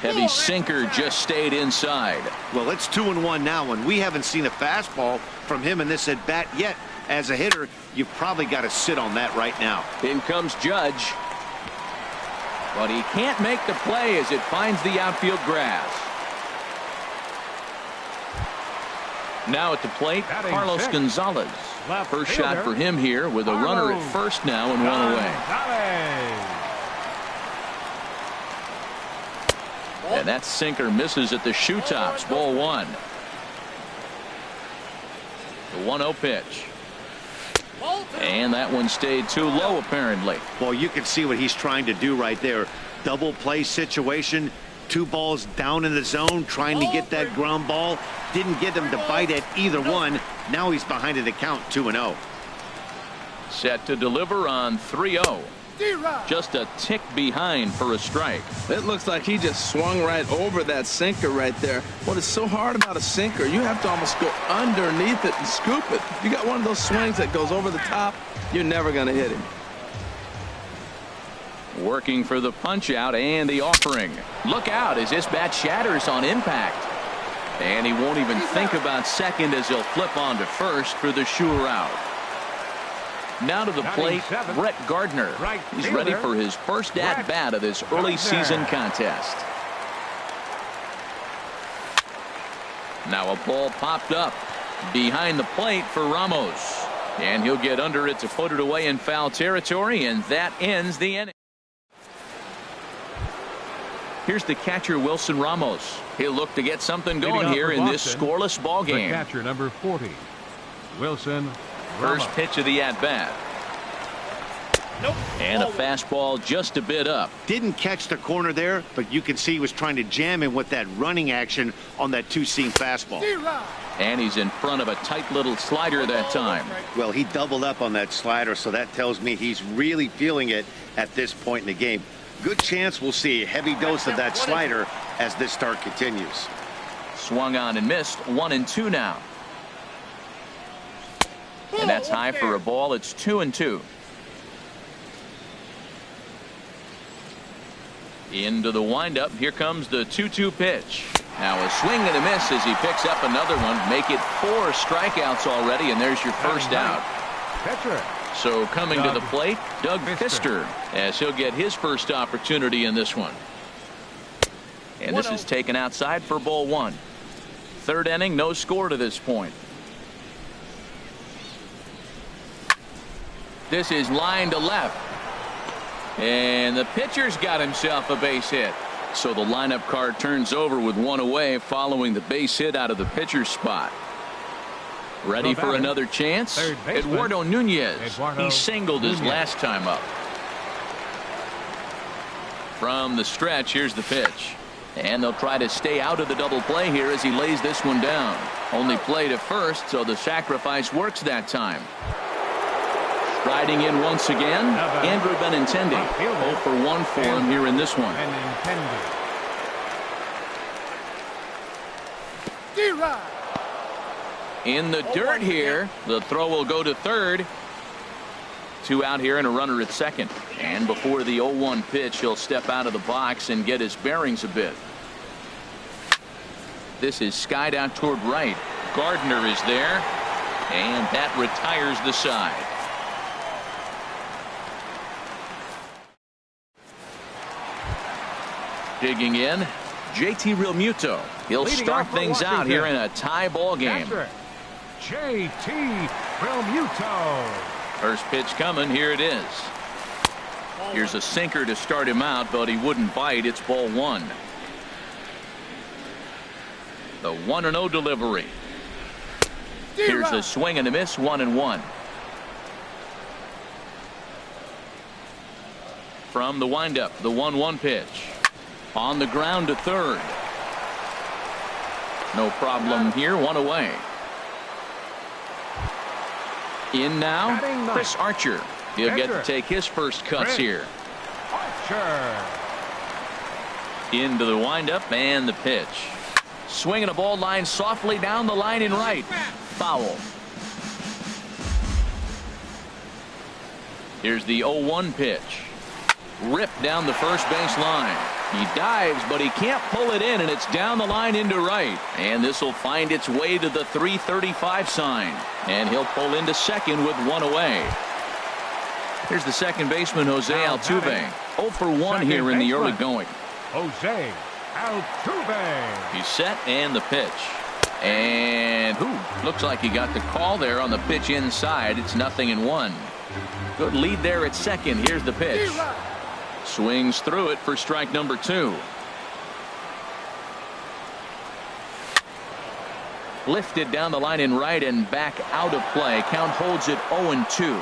Heavy sinker just stayed inside. Well, it's 2-1 now, and we haven't seen a fastball from him in this at bat yet. As a hitter, you've probably got to sit on that right now. In comes Judge. But he can't make the play as it finds the outfield grass. Now at the plate, Carlos Gonzalez. First shot for him here with a runner at first now and 1 away. And that sinker misses at the shoe tops. Ball 1. The 1-0 pitch. And that one stayed too low apparently. Well, you can see what he's trying to do right there. Double play situation. 2 balls down in the zone trying to get that ground ball. Didn't get him to bite at either one. Now he's behind in the count 2-0. Set to deliver on 3-0. Just a tick behind for a strike. It looks like he just swung right over that sinker right there. What is so hard about a sinker, you have to almost go underneath it and scoop it. You got one of those swings that goes over the top, you're never going to hit him. Working for the punch out and the offering. Look out as this bat shatters on impact. And he won't even think about second as he'll flip on to first for the sure out. Now to the plate, Brett Gardner. He's ready for his first at-bat of this early season contest. Now a ball popped up behind the plate for Ramos. And he'll get under it to put it away in foul territory, and that ends the inning. Here's the catcher, Wilson Ramos. He'll look to get something going here in this scoreless ball game. The catcher, number 40, Wilson First Ramos. pitch of the at-bat. Nope. And a fastball just a bit up. Didn't catch the corner there, but you can see he was trying to jam him with that running action on that two-seam fastball. And he's in front of a tight little slider that time. Well, he doubled up on that slider, so that tells me he's really feeling it at this point in the game. Good chance we'll see a heavy dose of that slider as this start continues. Swung on and missed. 1-2 now. And that's high for a ball. It's 2-2. Into the windup. Here comes the 2-2 pitch. Now a swing and a miss as he picks up another one. Make it 4 strikeouts already, and there's your first out. Catcher. So coming to the plate, Doug Fister, as he'll get his first opportunity in this one. And this is taken outside for ball 1. Third inning, no score to this point. This is line to left. And the pitcher's got himself a base hit. So the lineup card turns over with 1 away following the base hit out of the pitcher's spot. Ready for another chance? Eduardo Nunez. He singled his last time up. From the stretch, here's the pitch. And they'll try to stay out of the double play here as he lays this one down. Only play to first, so the sacrifice works that time. Striding in once again, Andrew Benintendi. 0 for 1 for him here in this one. In the dirt here, the throw will go to third. 2 out here and a runner at second. And before the 0-1 pitch, he'll step out of the box and get his bearings a bit. This is skied out toward right. Gardner is there, and that retires the side. Digging in, JT Realmuto. He'll start things out here in a tie ball game. JT Realmuto. First pitch coming. Here it is. Here's a sinker to start him out, but he wouldn't bite. It's ball 1. The 1-0 delivery. Here's a swing and a miss. 1-1. From the windup, the 1-1 pitch. On the ground to third. No problem here. 1 away. In now, Chris Archer. He'll get to take his first cuts here. Archer. Into the windup and the pitch. Swinging a ball line softly down the line in right. Foul. Here's the 0-1 pitch. Ripped down the first base line. He dives, but he can't pull it in, and it's down the line into right. And this will find its way to the 335 sign. And he'll pull into second with 1 away. Here's the second baseman, Jose Altuve. 0 for 1 here in the early going. Jose Altuve. He's set, and the pitch. And looks like he got the call there on the pitch inside. It's 0-1. Good lead there at second. Here's the pitch. Swings through it for strike number 2. Lifted down the line in right and back out of play. Count holds it 0-2.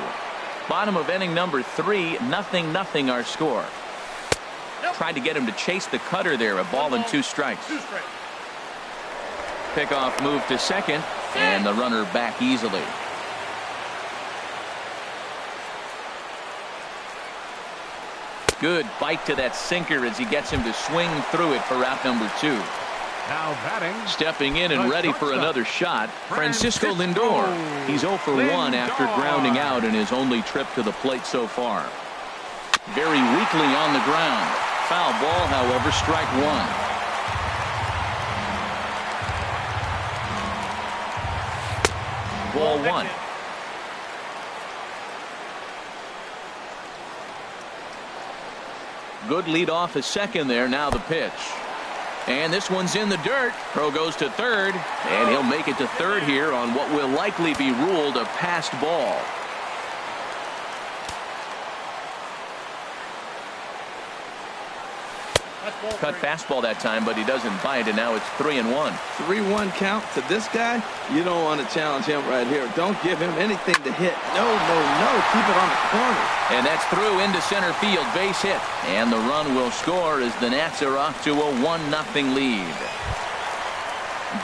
Bottom of inning number 3. 0-0 our score. Tried to get him to chase the cutter there. A ball and 2 strikes. Pickoff move to second, and the runner back easily. Good bite to that sinker as he gets him to swing through it for out number 2. Now batting. Stepping in and ready for another shot, Francisco Lindor. He's 0 for 1 after grounding out in his only trip to the plate so far. very weakly on the ground. Foul ball, however, strike one. Ball one. Good lead off his second there. Now the pitch. And this one's in the dirt. Throw goes to third, and he'll make it to third here on what will likely be ruled a passed ball. Cut fastball that time, but he doesn't bite, and now it's 3-1. 3-1 count to this guy. You don't want to challenge him right here. Don't give him anything to hit. No. Keep it on the corner. And that's through into center field. Base hit. And the run will score as the Nats are off to a 1-0 lead.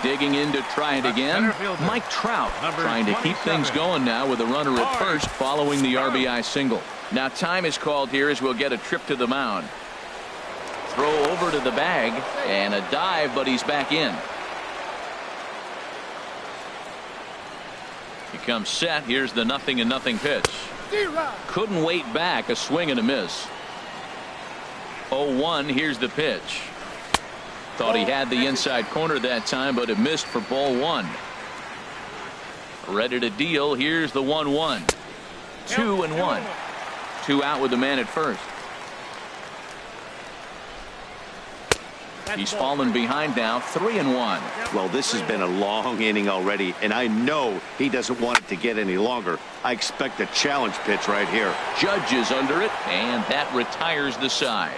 Digging in to try it again. Mike Trout trying to keep things going now with a runner at first following the RBI single. Now time is called here as we'll get a trip to the mound. Throw over to the bag and a dive, but he's back in. He comes set. Here's the 0-0 pitch. Couldn't wait back. A swing and a miss. 0-1. Here's the pitch. Thought he had the inside corner that time, but it missed for ball one. Ready to deal. Here's the 1-1. 2-1. 2 out with the man at first. He's fallen behind now. 3-1. Well, this has been a long inning already, and I know he doesn't want it to get any longer. I expect a challenge pitch right here. Judge is under it, and that retires the side.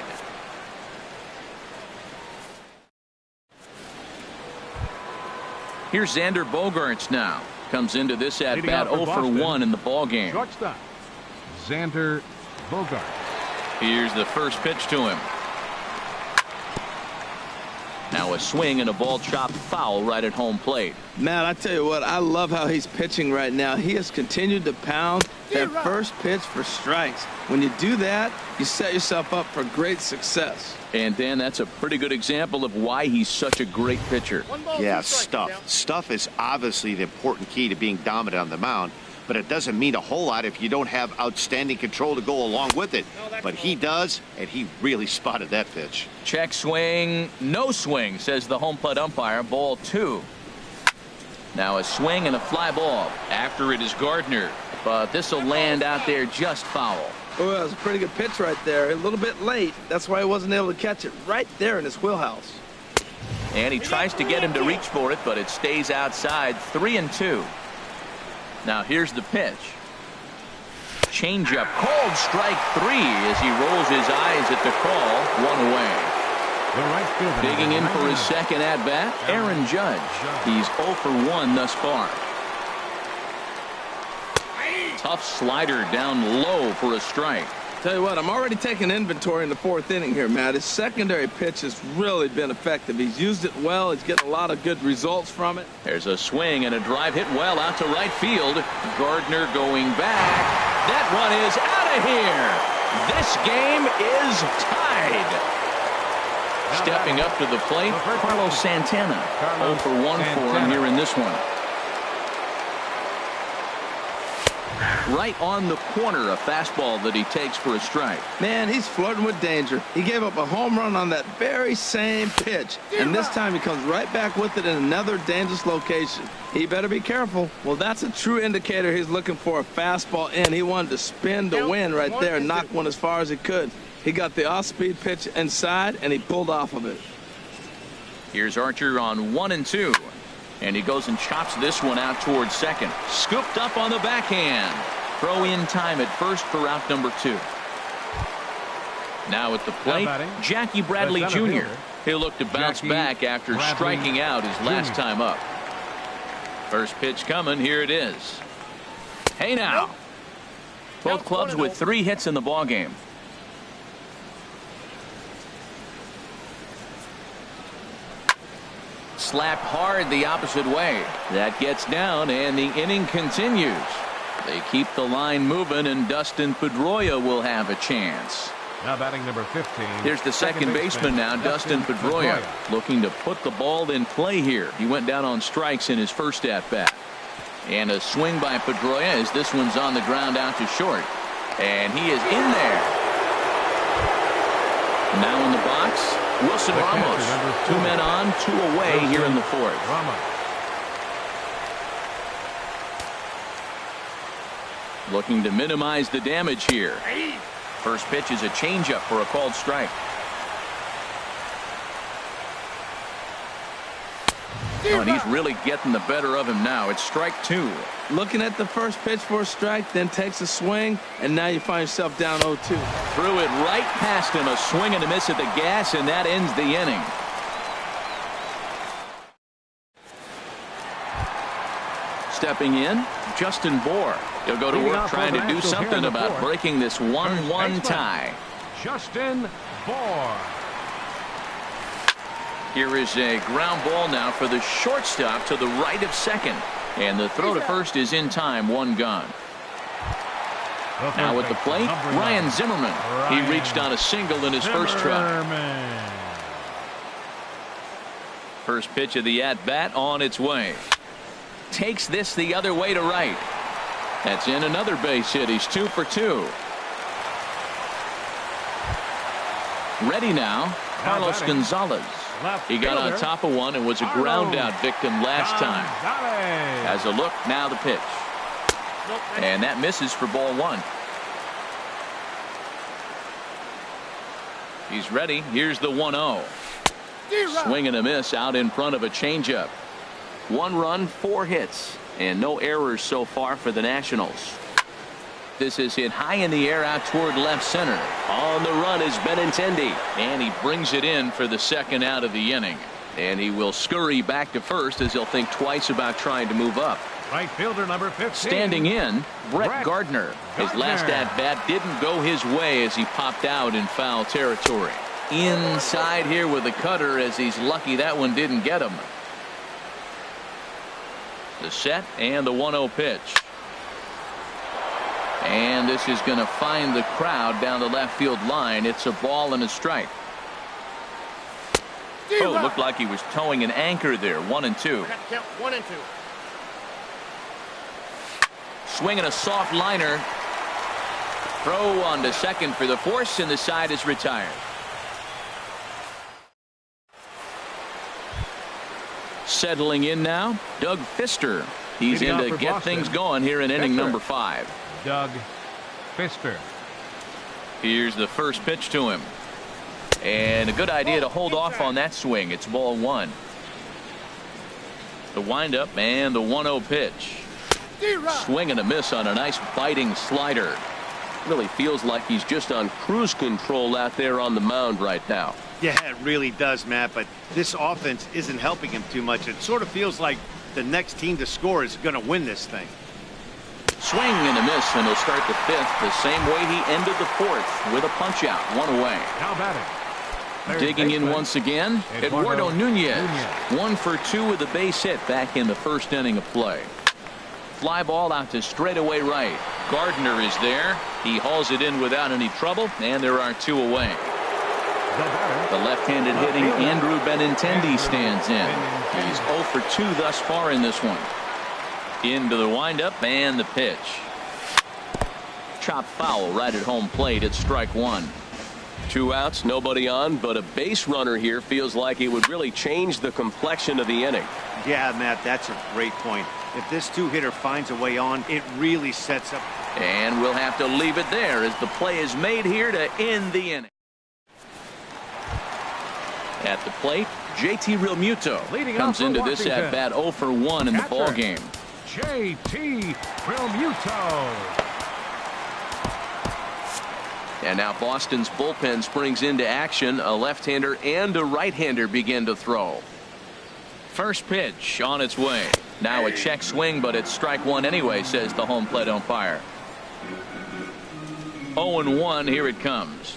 Here's Xander Bogaerts now. Comes into this at bat 0 for 1 in the ball game. Shortstop, Xander Bogaerts. Here's the first pitch to him. Now a swing and a ball chopped foul right at home plate. Matt, I tell you what, I love how he's pitching right now. He has continued to pound that first pitch for strikes. When you do that, you set yourself up for great success. And Dan, that's a pretty good example of why he's such a great pitcher. Yeah, stuff. Stuff is obviously the important key to being dominant on the mound, but it doesn't mean a whole lot if you don't have outstanding control to go along with it. But he does, and he really spotted that pitch. Check swing, no swing, says the home plate umpire. Ball 2. Now a swing and a fly ball. After it is Gardner, but this will land out there just foul. Oh, that was a pretty good pitch right there. A little bit late. That's why he wasn't able to catch it right there in his wheelhouse. And he tries to get him to reach for it, but it stays outside. 3-2. Now here's the pitch. Changeup, called strike 3 as he rolls his eyes at the call. 1 away. Digging in for his second at bat, Aaron Judge. He's 0 for 1 thus far. Tough slider down low for a strike. Tell you what, I'm already taking inventory in the 4th inning here, Matt. His secondary pitch has really been effective. He's used it well. He's getting a lot of good results from it. There's a swing and a drive hit well out to right field. Gardner going back. That one is out of here. This game is tied. Stepping up to the plate, Carlos Santana. 0 for 1 for him here in this one. Right on the corner, a fastball that he takes for a strike. Man, he's flirting with danger. He gave up a home run on that very same pitch, and this time he comes right back with it in another dangerous location. He better be careful. Well, that's a true indicator he's looking for a fastball in. He wanted to spin to win right there and knock one as far as he could. He got the off-speed pitch inside, and he pulled off of it. Here's Archer on 1-2. And he goes and chops this one out towards second. Scooped up on the backhand. Throw in time at first for out number 2. Now at the plate, Jackie Bradley Jr. He'll look to bounce back after striking out his last time up. First pitch coming. Here it is. Hey now. Both clubs with 3 hits in the ballgame. Slapped hard the opposite way. That gets down, and the inning continues. They keep the line moving, and Dustin Pedroia will have a chance. Now batting number 15. Here's the second baseman now, Dustin Pedroia, looking to put the ball in play here. He went down on strikes in his first at-bat. And a swing by Pedroia as this one's on the ground out to short. And he is in there. Now in the box, Wilson Ramos. 2 men on, 2 away here in the fourth. Looking to minimize the damage here. First pitch is a changeup for a called strike. Oh, and he's really getting the better of him now. It's strike 2. Looking at the first pitch for a strike, then takes a swing, and now you find yourself down 0-2. Threw it right past him. A swing and a miss at the gas, and that ends the inning. Stepping in, Justin Bohr. He'll go to work trying to do something about breaking this 1-1 tie. Justin Bohr. Here is a ground ball now for the shortstop to the right of second. And the throw to first is in time, 1 gone. Now at the plate, Ryan Zimmerman. He reached on a single in his first try. First pitch of the at-bat on its way. Takes this the other way to right. That's in another base hit. He's 2 for 2. Ready now, Carlos Gonzalez. He got on top of one and was a ground out victim last time. Has a look, now the pitch. And that misses for ball 1. He's ready. Here's the 1-0. Swing and a miss out in front of a changeup. 1 run, 4 hits, and no errors so far for the Nationals. This is hit high in the air out toward left center. On the run is Benintendi, and he brings it in for the second out of the inning. And he will scurry back to first as he'll think twice about trying to move up. Right fielder number 15. Standing in, Brett Gardner. His last at-bat didn't go his way as he popped out in foul territory. Inside here with the cutter as he's lucky that one didn't get him. The set and the 1-0 pitch. And this is going to find the crowd down the left field line. It's a ball and a strike. Oh, looked like he was towing an anchor there. 1-2. Count 1 and 2. Swinging a soft liner. Throw on to second for the force, and the side is retired. Settling in now, Doug Fister. He's in to get things going here in inning number 5. Doug Fister. Here's the first pitch to him. And a good idea to hold off on that swing. It's ball 1. The windup and the 1-0 pitch. Swing and a miss on a nice biting slider. Really feels like he's just on cruise control out there on the mound right now. Yeah, it really does, Matt, but this offense isn't helping him too much. It sort of feels like the next team to score is going to win this thing. Swing and a miss, and he'll start the 5th the same way he ended the 4th with a punch out, 1 away. Now batting. Digging in once again, Eduardo Nunez. 1 for 2 with a base hit back in the first inning of play. Fly ball out to straightaway right. Gardner is there. He hauls it in without any trouble, and there are 2 away. The left-handed hitting Andrew Benintendi stands in. He's 0 for 2 thus far in this one. Into the windup and the pitch. Chop foul right at home plate. It's strike 1. 2 outs, nobody on, but a base runner here feels like it would really change the complexion of the inning. Yeah, Matt, that's a great point. If this 2-hitter finds a way on, it really sets up. And we'll have to leave it there as the play is made here to end the inning. At the plate, JT Realmuto comes into this at bat 0 for 1 in the ball game. JT Realmuto. And now Boston's bullpen springs into action. A left-hander and a right-hander begin to throw. First pitch on its way. Now a check swing, but it's strike 1 anyway, says the home plate umpire. 0-1, here it comes.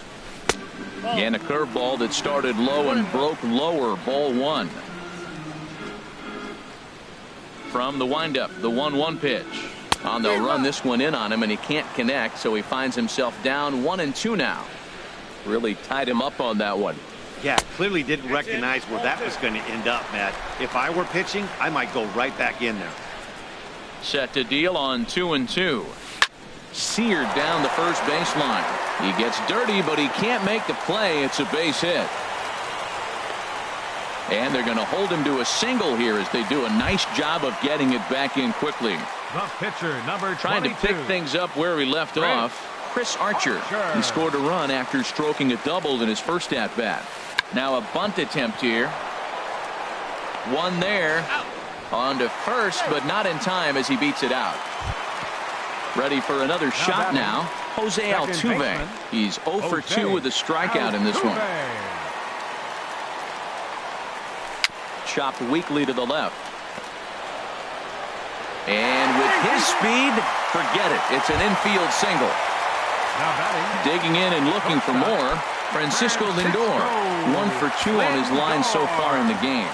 And a curveball that started low and broke lower, ball 1. From the windup, the 1-1 pitch. They'll run this one in on him, and he can't connect, so he finds himself down 1-2 now. Really tied him up on that one. Yeah, clearly didn't recognize where that was going to end up, Matt. If I were pitching, I might go right back in there. Set to deal on 2-2. Seared down the first baseline. He gets dirty, but he can't make the play. It's a base hit. And they're going to hold him to a single here as they do a nice job of getting it back in quickly. The pitcher, number 22. Trying to pick things up where he left off. Chris Archer. He scored a run after stroking a double in his first at-bat. Now a bunt attempt here. One there. On to first, but not in time as he beats it out. Ready for another shot now. Jose Altuve. He's 0 for 2 with a strikeout in this one. Chopped weakly to the left. And with his speed, forget it. It's an infield single. Digging in and looking for more, Francisco Lindor. 1 for 2 on his line so far in the game.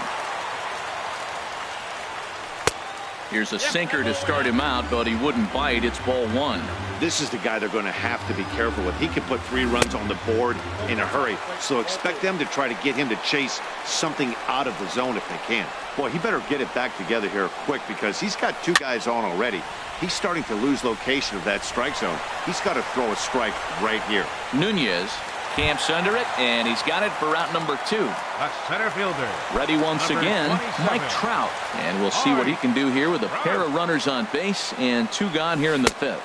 Here's a sinker to start him out, but he wouldn't bite. It's ball 1. This is the guy they're going to have to be careful with. He can put 3 runs on the board in a hurry, so expect them to try to get him to chase something out of the zone if they can. Boy, he better get it back together here quick because he's got 2 guys on already. He's starting to lose location of that strike zone. He's got to throw a strike right here. Nunez camps under it, and he's got it for route number 2. A center fielder. Ready once Number again, 27. Mike Trout. And we'll see what he can do here with a pair of runners on base and 2 gone here in the 5th.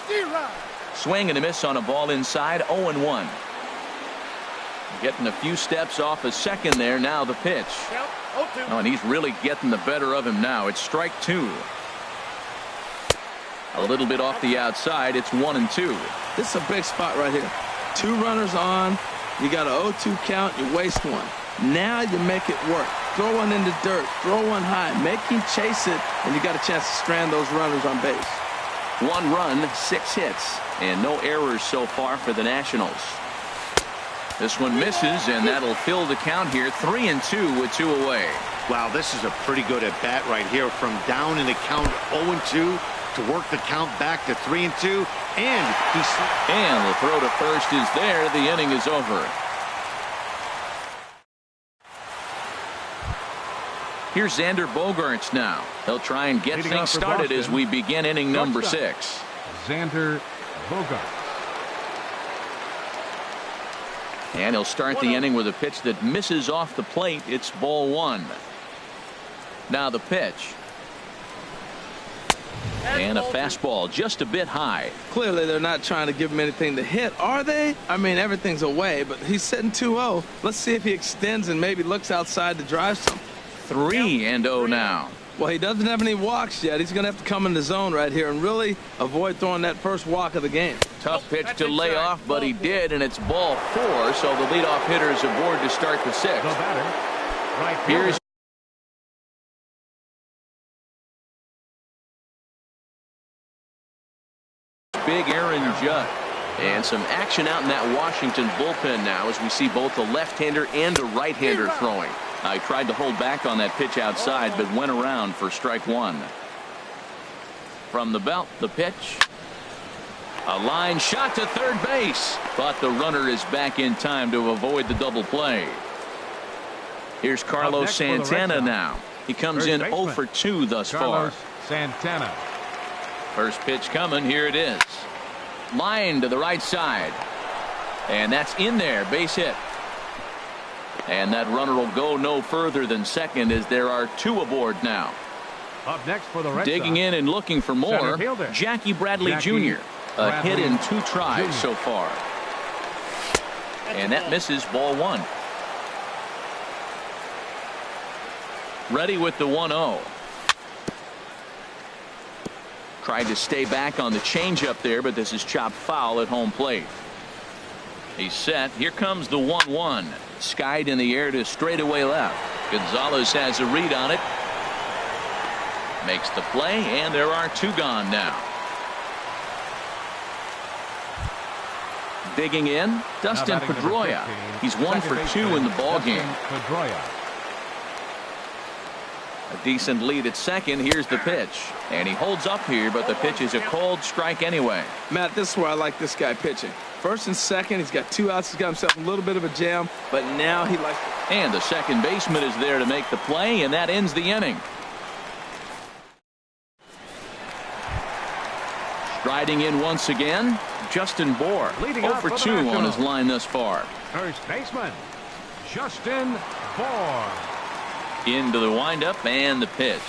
Swing and a miss on a ball inside, 0-1. Getting a few steps off a second there. Now the pitch. Oh, and he's really getting the better of him now. It's strike 2. A little bit off the outside. It's 1-2. This is a big spot right here. 2 runners on. You got an 0-2 count. You waste 1. Now you make it work. Throw one in the dirt. Throw one high. Make him chase it, and you got a chance to strand those runners on base. 1 run, 6 hits, and no errors so far for the Nationals. This one misses, and that'll fill the count here. 3-2 with 2 away. Wow, this is a pretty good at bat right here from down in the count 0-2 to work the count back to 3-2, and the throw to first is there. The inning is over. Here's Xander Bogaerts now. They'll try and get things started as we begin inning number 6. Xander Bogaerts. And he'll start the inning with a pitch that misses off the plate. It's ball 1. Now the pitch. And a fastball just a bit high. Clearly they're not trying to give him anything to hit, are they? I mean, everything's away, but he's sitting 2-0. Let's see if he extends and maybe looks outside to drive some. 3-0 now. Well, he doesn't have any walks yet. He's going to have to come in the zone right here and really avoid throwing that first walk of the game. Tough pitch to lay off, but he did, and it's ball 4, so the leadoff hitter is aboard to start the 6th. The batter, right fielder. Here's big Aaron Judd. And some action out in that Washington bullpen now as we see both a left-hander and a right-hander throwing. I tried to hold back on that pitch outside, but went around for strike 1. From the belt, the pitch. A line shot to third base, but the runner is back in time to avoid the double play. Here's Carlos Santana now. He comes in 0 for 2 thus far. Santana. First pitch coming. Here it is. Line to the right side. And that's in there. Base hit. And that runner will go no further than second as there are 2 aboard now. Up next for the Red Digging Sox. in and looking for more. Jackie Bradley Jr. A hit in 2 tries so far. And that misses ball 1. Ready with the 1-0. Tried to stay back on the changeup there, but this is chopped foul at home plate. He's set. Here comes the 1-1. Skied in the air to straightaway left. Gonzalez has a read on it. Makes the play, and there are 2 gone now. Digging in, Dustin Pedroia. He's 1 for 2 in the ball game. A decent lead at second. Here's the pitch. And he holds up here, but the pitch is a cold strike anyway. Matt, this is where I like this guy pitching. First and second, he's got 2 outs. He's got himself a little bit of a jam, but now he likes it. And the second baseman is there to make the play, and that ends the inning. Striding in once again, Justin Bohr. Leading 0 off for for the 2 on his Nationals. line thus far. First baseman, Justin Bohr. Into the windup and the pitch.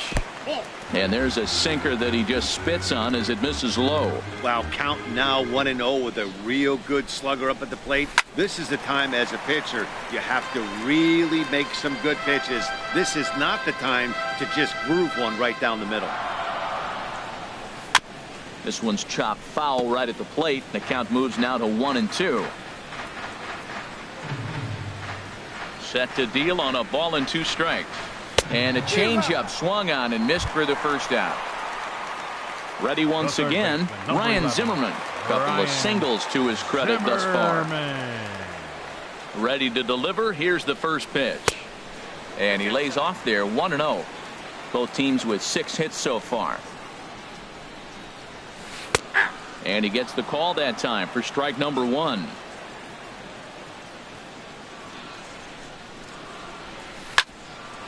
And there's a sinker that he just spits on as it misses low. Wow, count now 1-0 with a real good slugger up at the plate. This is the time as a pitcher you have to really make some good pitches. This is not the time to just groove one right down the middle. This one's chopped foul right at the plate. The count moves now to 1-2. Set to deal on a ball and 2 strikes. And a changeup swung on and missed for the first out. Ready once again, Ryan Zimmerman. Couple of singles to his credit thus far. Ready to deliver. Here's the first pitch. And he lays off there 1-0. Both teams with 6 hits so far. And he gets the call that time for strike number 1.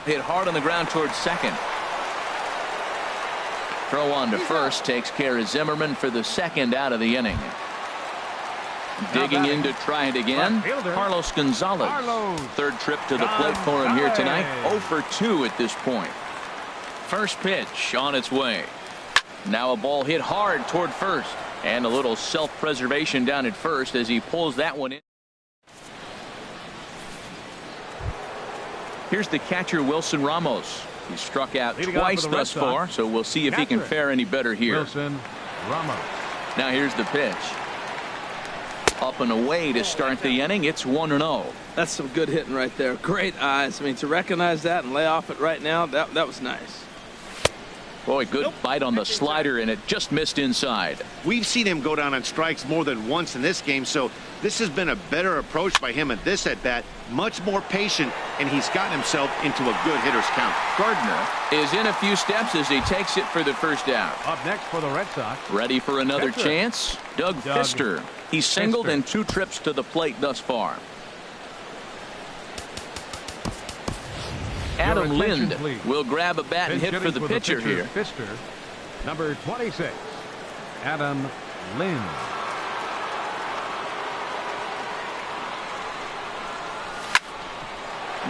Hit hard on the ground towards second. Throw on to first takes care of Zimmerman for the second out of the inning. Digging in to try it again, Carlos Gonzalez. Third trip to the plate for him here tonight. 0 for 2 at this point. First pitch on its way. Now a ball hit hard toward first. And a little self-preservation down at first as he pulls that one in. Here's the catcher, Wilson Ramos. He struck out twice thus far, so we'll see if he can fare any better here. Wilson Ramos. Now here's the pitch. Up and away to start the inning. It's 1-0. That's some good hitting right there. Great eyes. I mean, to recognize that and lay off it right now, that was nice. Boy, good bite on the slider, and it just missed inside. We've seen him go down on strikes more than once in this game, so this has been a better approach by him at this at-bat. Much more patient, and he's gotten himself into a good hitter's count. Gardner is in a few steps as he takes it for the first out. Up next for the Red Sox. Ready for another Pitcher. chance? Doug Fister. He's singled in 2 trips to the plate thus far. Adam Lind will grab a bat and hit for the pitcher here. Fister, number 26, Adam Lind.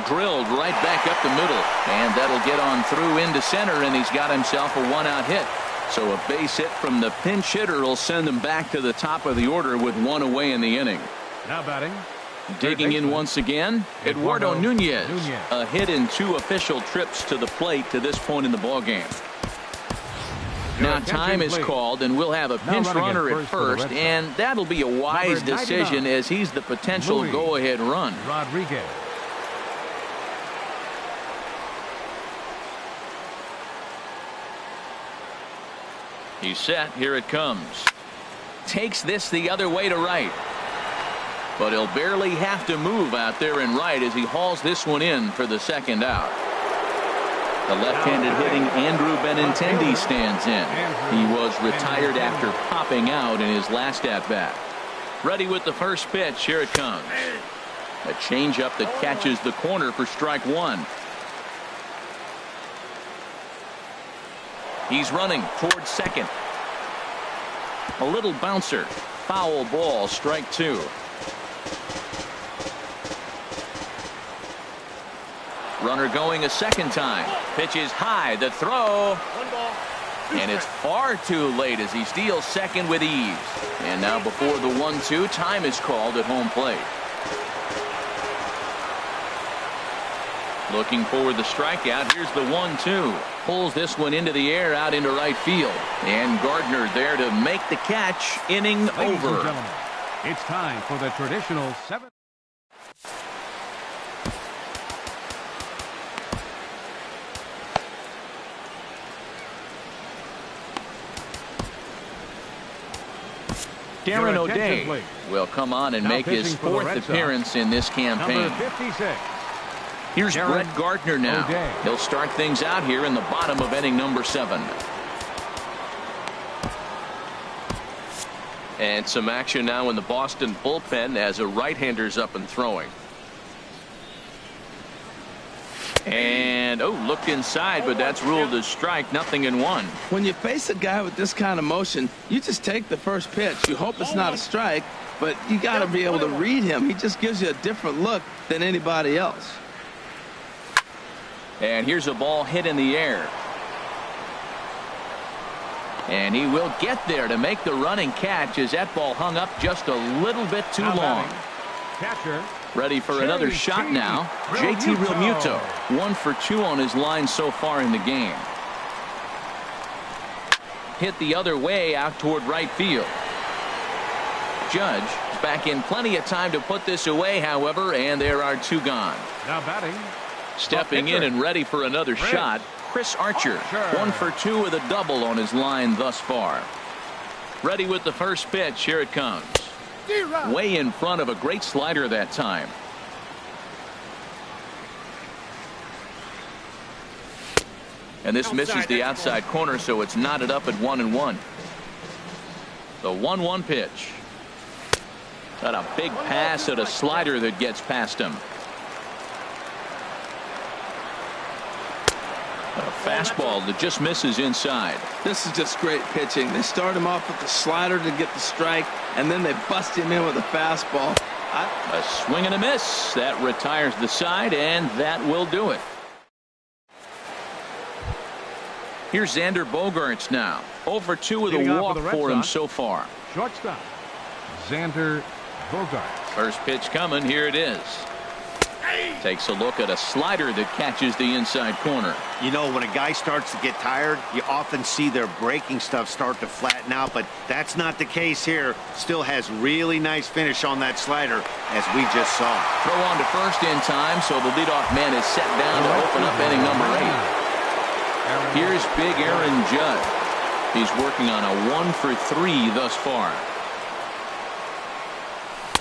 Drilled right back up the middle, and that'll get on through into center, and he's got himself a 1-out hit. So a base hit from the pinch hitter will send him back to the top of the order with 1 away in the inning. Now batting. Digging in once again, Eduardo Nunez. A hit in 2 official trips to the plate to this point in the ballgame. Now time is called, and we'll have a pinch runner at first, and that'll be a wise decision as he's the potential go-ahead run. Rodriguez. He's set. Here it comes. Takes this the other way to right. But he'll barely have to move out there in right as he hauls this one in for the second out. The left-handed hitting Andrew Benintendi stands in. He was retired after popping out in his last at-bat. Ready with the first pitch. Here it comes. A changeup that catches the corner for strike 1. He's running towards second. A little bouncer. Foul ball, strike 2. Runner going a second time. Pitch is high. The throw. And it's far too late as he steals second with ease. And now before the 1-2, time is called at home plate. Looking for the strikeout. Here's the 1-2. Pulls this one into the air out into right field. And Gardner there to make the catch. Inning Ladies and over. gentlemen, it's time for the traditional 7. Darren O'Day will come on and make his 4th appearance in this campaign. Number 56. Here's Darren Brett Gardner now. O'Day. He'll start things out here in the bottom of inning number 7. And some action now in the Boston bullpen as a right-hander's up and throwing. And, oh, looked inside, but that's ruled as strike, 0-1. When you face a guy with this kind of motion, you just take the first pitch. You hope it's not a strike, but you got to be able to read him. He just gives you a different look than anybody else. And here's a ball hit in the air. And he will get there to make the running catch as that ball hung up just a little bit too long. Catcher. Ready for another shot now. JT Realmuto, 1 for 2 on his line so far in the game. Hit the other way out toward right field. Judge is back in plenty of time to put this away, however, and there are 2 gone. Now batting. Stepping in and ready for another shot, Chris Archer, 1 for 2 with a double on his line thus far. Ready with the first pitch. Here it comes. Way in front of a great slider that time. And this misses the outside corner, so it's knotted up at 1-1. The 1-1 pitch. Got a big pass at a slider that gets past him. A fastball that just misses inside. This is just great pitching. They start him off with the slider to get the strike, and then they bust him in with a fastball. A swing and a miss. That retires the side, and that will do it. Here's Xander Bogaerts now. 0 for 2 with a walk for him so far. Shortstop, Xander Bogaerts. First pitch coming. Here it is. Takes a look at a slider that catches the inside corner. You know, when a guy starts to get tired, you often see their breaking stuff start to flatten out, but that's not the case here. Still has really nice finish on that slider, as we just saw. Throw on to first in time, so the leadoff man is set down to open up inning number 8. Here's big Aaron Judge. He's working on a 1 for 3 thus far.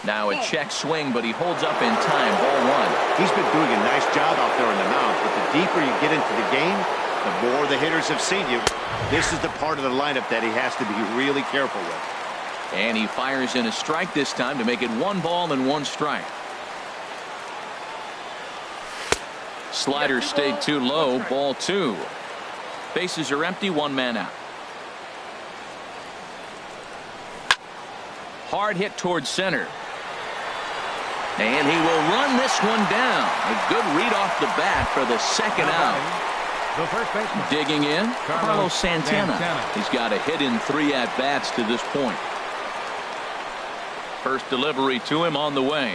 Now a check swing, but he holds up in time. Ball 1. He's been doing a nice job out there in the mound, but the deeper you get into the game, the more the hitters have seen you. This is the part of the lineup that he has to be really careful with. And he fires in a strike this time to make it 1 ball and 1 strike. Slider stayed too low. Ball 2. Bases are empty. 1 man out. Hard hit towards center. And he will run this one down. A good read off the bat for the second out. The first baseman. Digging in, Carlos Santana. He's got a hit in 3 at-bats to this point. First delivery to him on the way.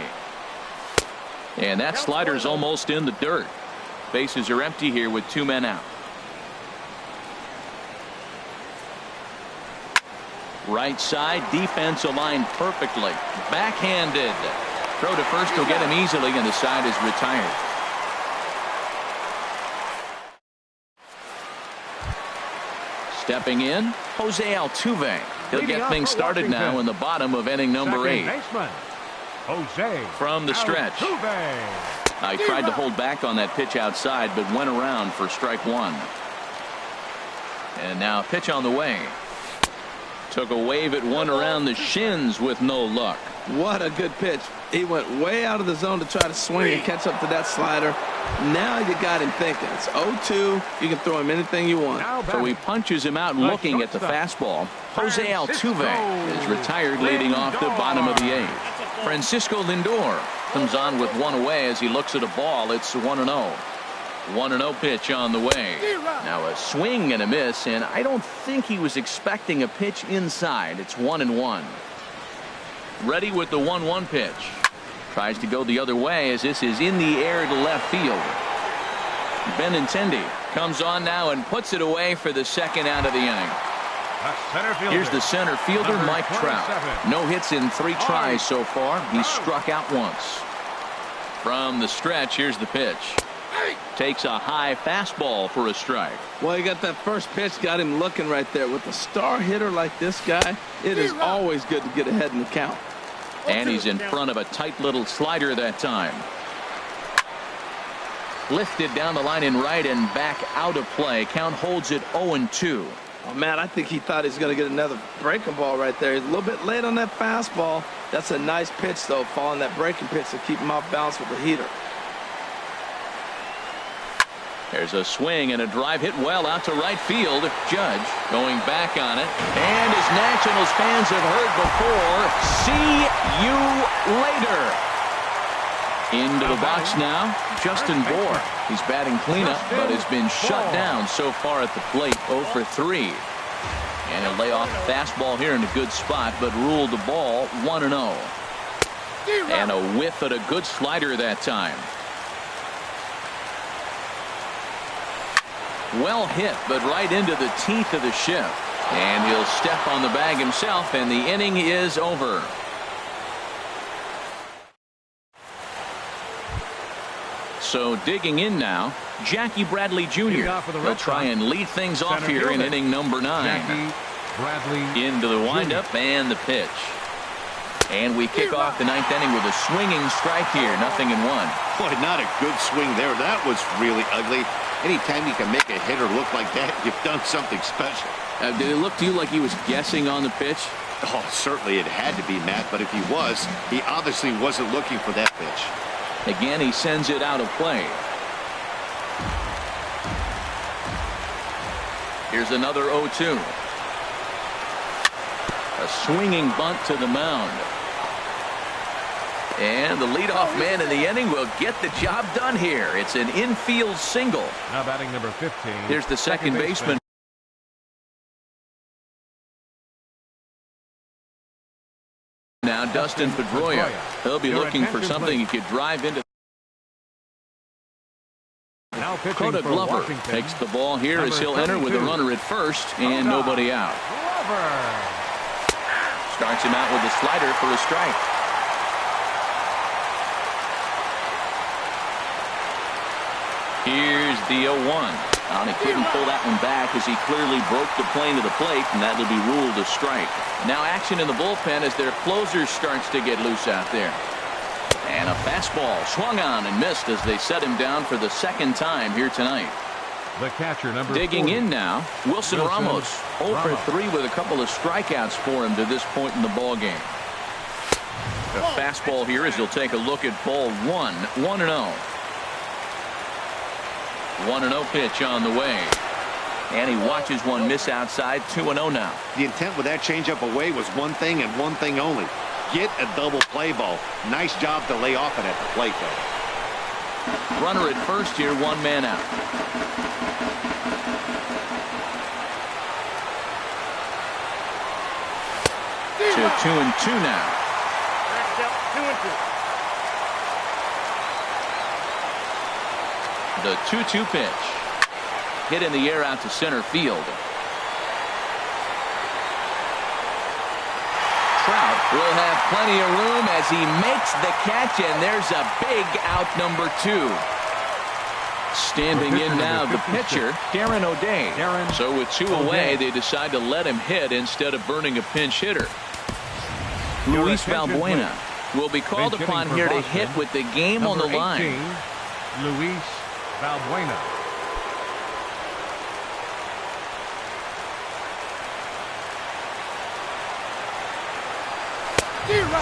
And that slider's almost in the dirt. Bases are empty here with 2 men out. Right side, defense aligned perfectly. Backhanded. Throw to first will get him easily, and the side is retired. Stepping in, Jose Altuve. He'll get things started now in the bottom of inning number 8. Jose from the stretch. I tried to hold back on that pitch outside, but went around for strike 1. And now pitch on the way. Took a wave at one around the shins with no luck. What a good pitch. He went way out of the zone to try to swing and catch up to that slider. Now you got him thinking. It's 0-2. You can throw him anything you want. So he punches him out looking at the fastball. Jose Altuve is retired, leading off the bottom of the 8th. Francisco Lindor comes on with 1 away as he looks at a ball. It's 1-0. 1-0 pitch on the way. Now a swing and a miss, and I don't think he was expecting a pitch inside. It's 1-1. Ready with the 1-1 pitch. Tries to go the other way as this is in the air to left field. Benintendi comes on now and puts it away for the second out of the inning. Here's the center fielder, Mike Trout. No hits in 3 tries so far. He's struck out once. From the stretch, here's the pitch. Takes a high fastball for a strike. Well, you got that first pitch, got him looking right there. With a star hitter like this guy, it is always good to get ahead in the count. And he's in front of a tight little slider that time. Lifted down the line in right and back out of play. Count holds it 0-2. Oh, man, I think he thought he was going to get another breaking ball right there. He's a little bit late on that fastball. That's a nice pitch, though, following that breaking pitch to keep him off balance with the heater. There's a swing and a drive hit well out to right field. Judge going back on it. And as Nationals fans have heard before, see you later. Into the box now, Justin Bohr. He's batting cleanup, but has been shut down so far at the plate, 0 for 3. And he'll lay off a fastball here in a good spot, but ruled the ball 1-0. And a whiff at a good slider that time. Well hit, but right into the teeth of the shift. And he'll step on the bag himself, and the inning is over. So digging in now, Jackie Bradley Jr. He'll try and lead things off here in inning number 9. Into the windup and the pitch. And we kick off the 9th inning with a swinging strike here. 0-1. Boy, not a good swing there. That was really ugly. Anytime you can make a hitter look like that, you've done something special. Did it look to you like he was guessing on the pitch? Oh, certainly it had to be, Matt, but if he was, he obviously wasn't looking for that pitch. Again, he sends it out of play. Here's another 0-2. A swinging bunt to the mound. And the leadoff man in the inning will get the job done here. It's an infield single. Now batting number 15. Here's the second baseman. Now Dustin Pedroia. He'll be looking for something he could drive into. Now pitching Dakota for Glover Washington. takes the ball here as he'll enter with a runner at first and nobody out. Glover. Starts him out with a slider for a strike. Here's the 0-1. And he couldn't pull that one back as he clearly broke the plane to the plate, and that'll be ruled a strike. Now action in the bullpen as their closer starts to get loose out there. And a fastball swung on and missed as they set him down for the second time here tonight. The catcher, number Digging 40. in now, Wilson Ramos. 0 for 3 with a couple of strikeouts for him to this point in the ball game. A fastball here as he'll take a look at ball 1. 1-0. 1-0 pitch on the way. And he watches one miss outside. 2-0 now. The intent with that changeup away was one thing and one thing only. Get a double play ball. Nice job to lay off it at the plate, though. Runner at first here, 1 man out. To 2-2 now. 2-2. The 2-2 pitch. Hit in the air out to center field. Trout will have plenty of room as he makes the catch, and there's a big out, number 2. Standing in now, the pitcher, Darren O'Day. So with 2 away, they decide to let him hit instead of burning a pinch hitter. Luis Valbuena will be called upon here to hit with the game on the line. Luis Valbuena.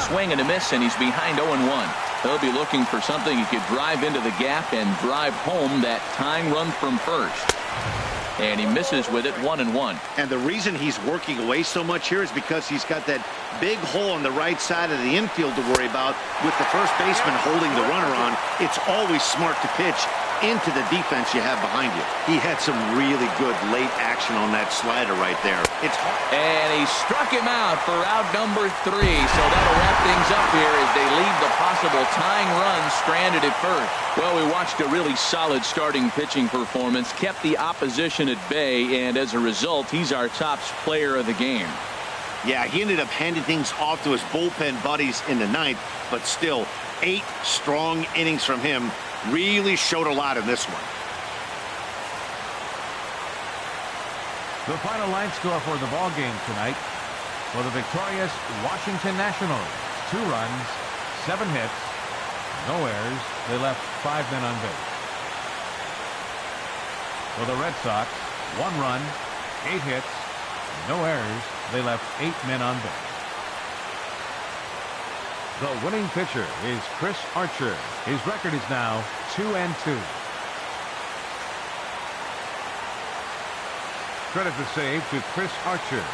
Swing and a miss, and he's behind 0-1. He'll be looking for something he could drive into the gap and drive home that tying run from first. And he misses with it, 1-1. And the reason he's working away so much here is because he's got that big hole on the right side of the infield to worry about. With the first baseman holding the runner on, it's always smart to pitch into the defense you have behind you. He had some really good late action on that slider right there. And he struck him out for out number 3. So that'll wrap things up here as they leave the possible tying run stranded at first. Well, we watched a really solid starting pitching performance, kept the opposition at bay, and as a result, he's our top player of the game. Yeah, he ended up handing things off to his bullpen buddies in the 9th, but still 8 strong innings from him. Really showed a lot in this one. The final line score for the ball game tonight for the victorious Washington Nationals: 2 runs, 7 hits, no errors. They left 5 men on base. For the Red Sox, 1 run, 8 hits, no errors. They left 8 men on base. The winning pitcher is Chris Archer. His record is now 2-2. credit the save to Chris Archer.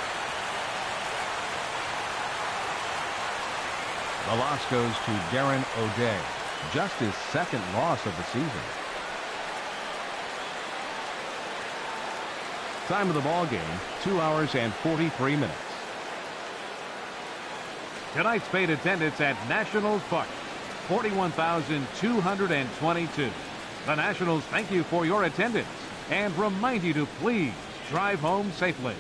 The loss goes to Darren O'Day. Just his second loss of the season. Time of the ball game, 2 hours and 43 minutes. Tonight's paid attendance at Nationals Park, 41,222. The Nationals thank you for your attendance and remind you to please drive home safely.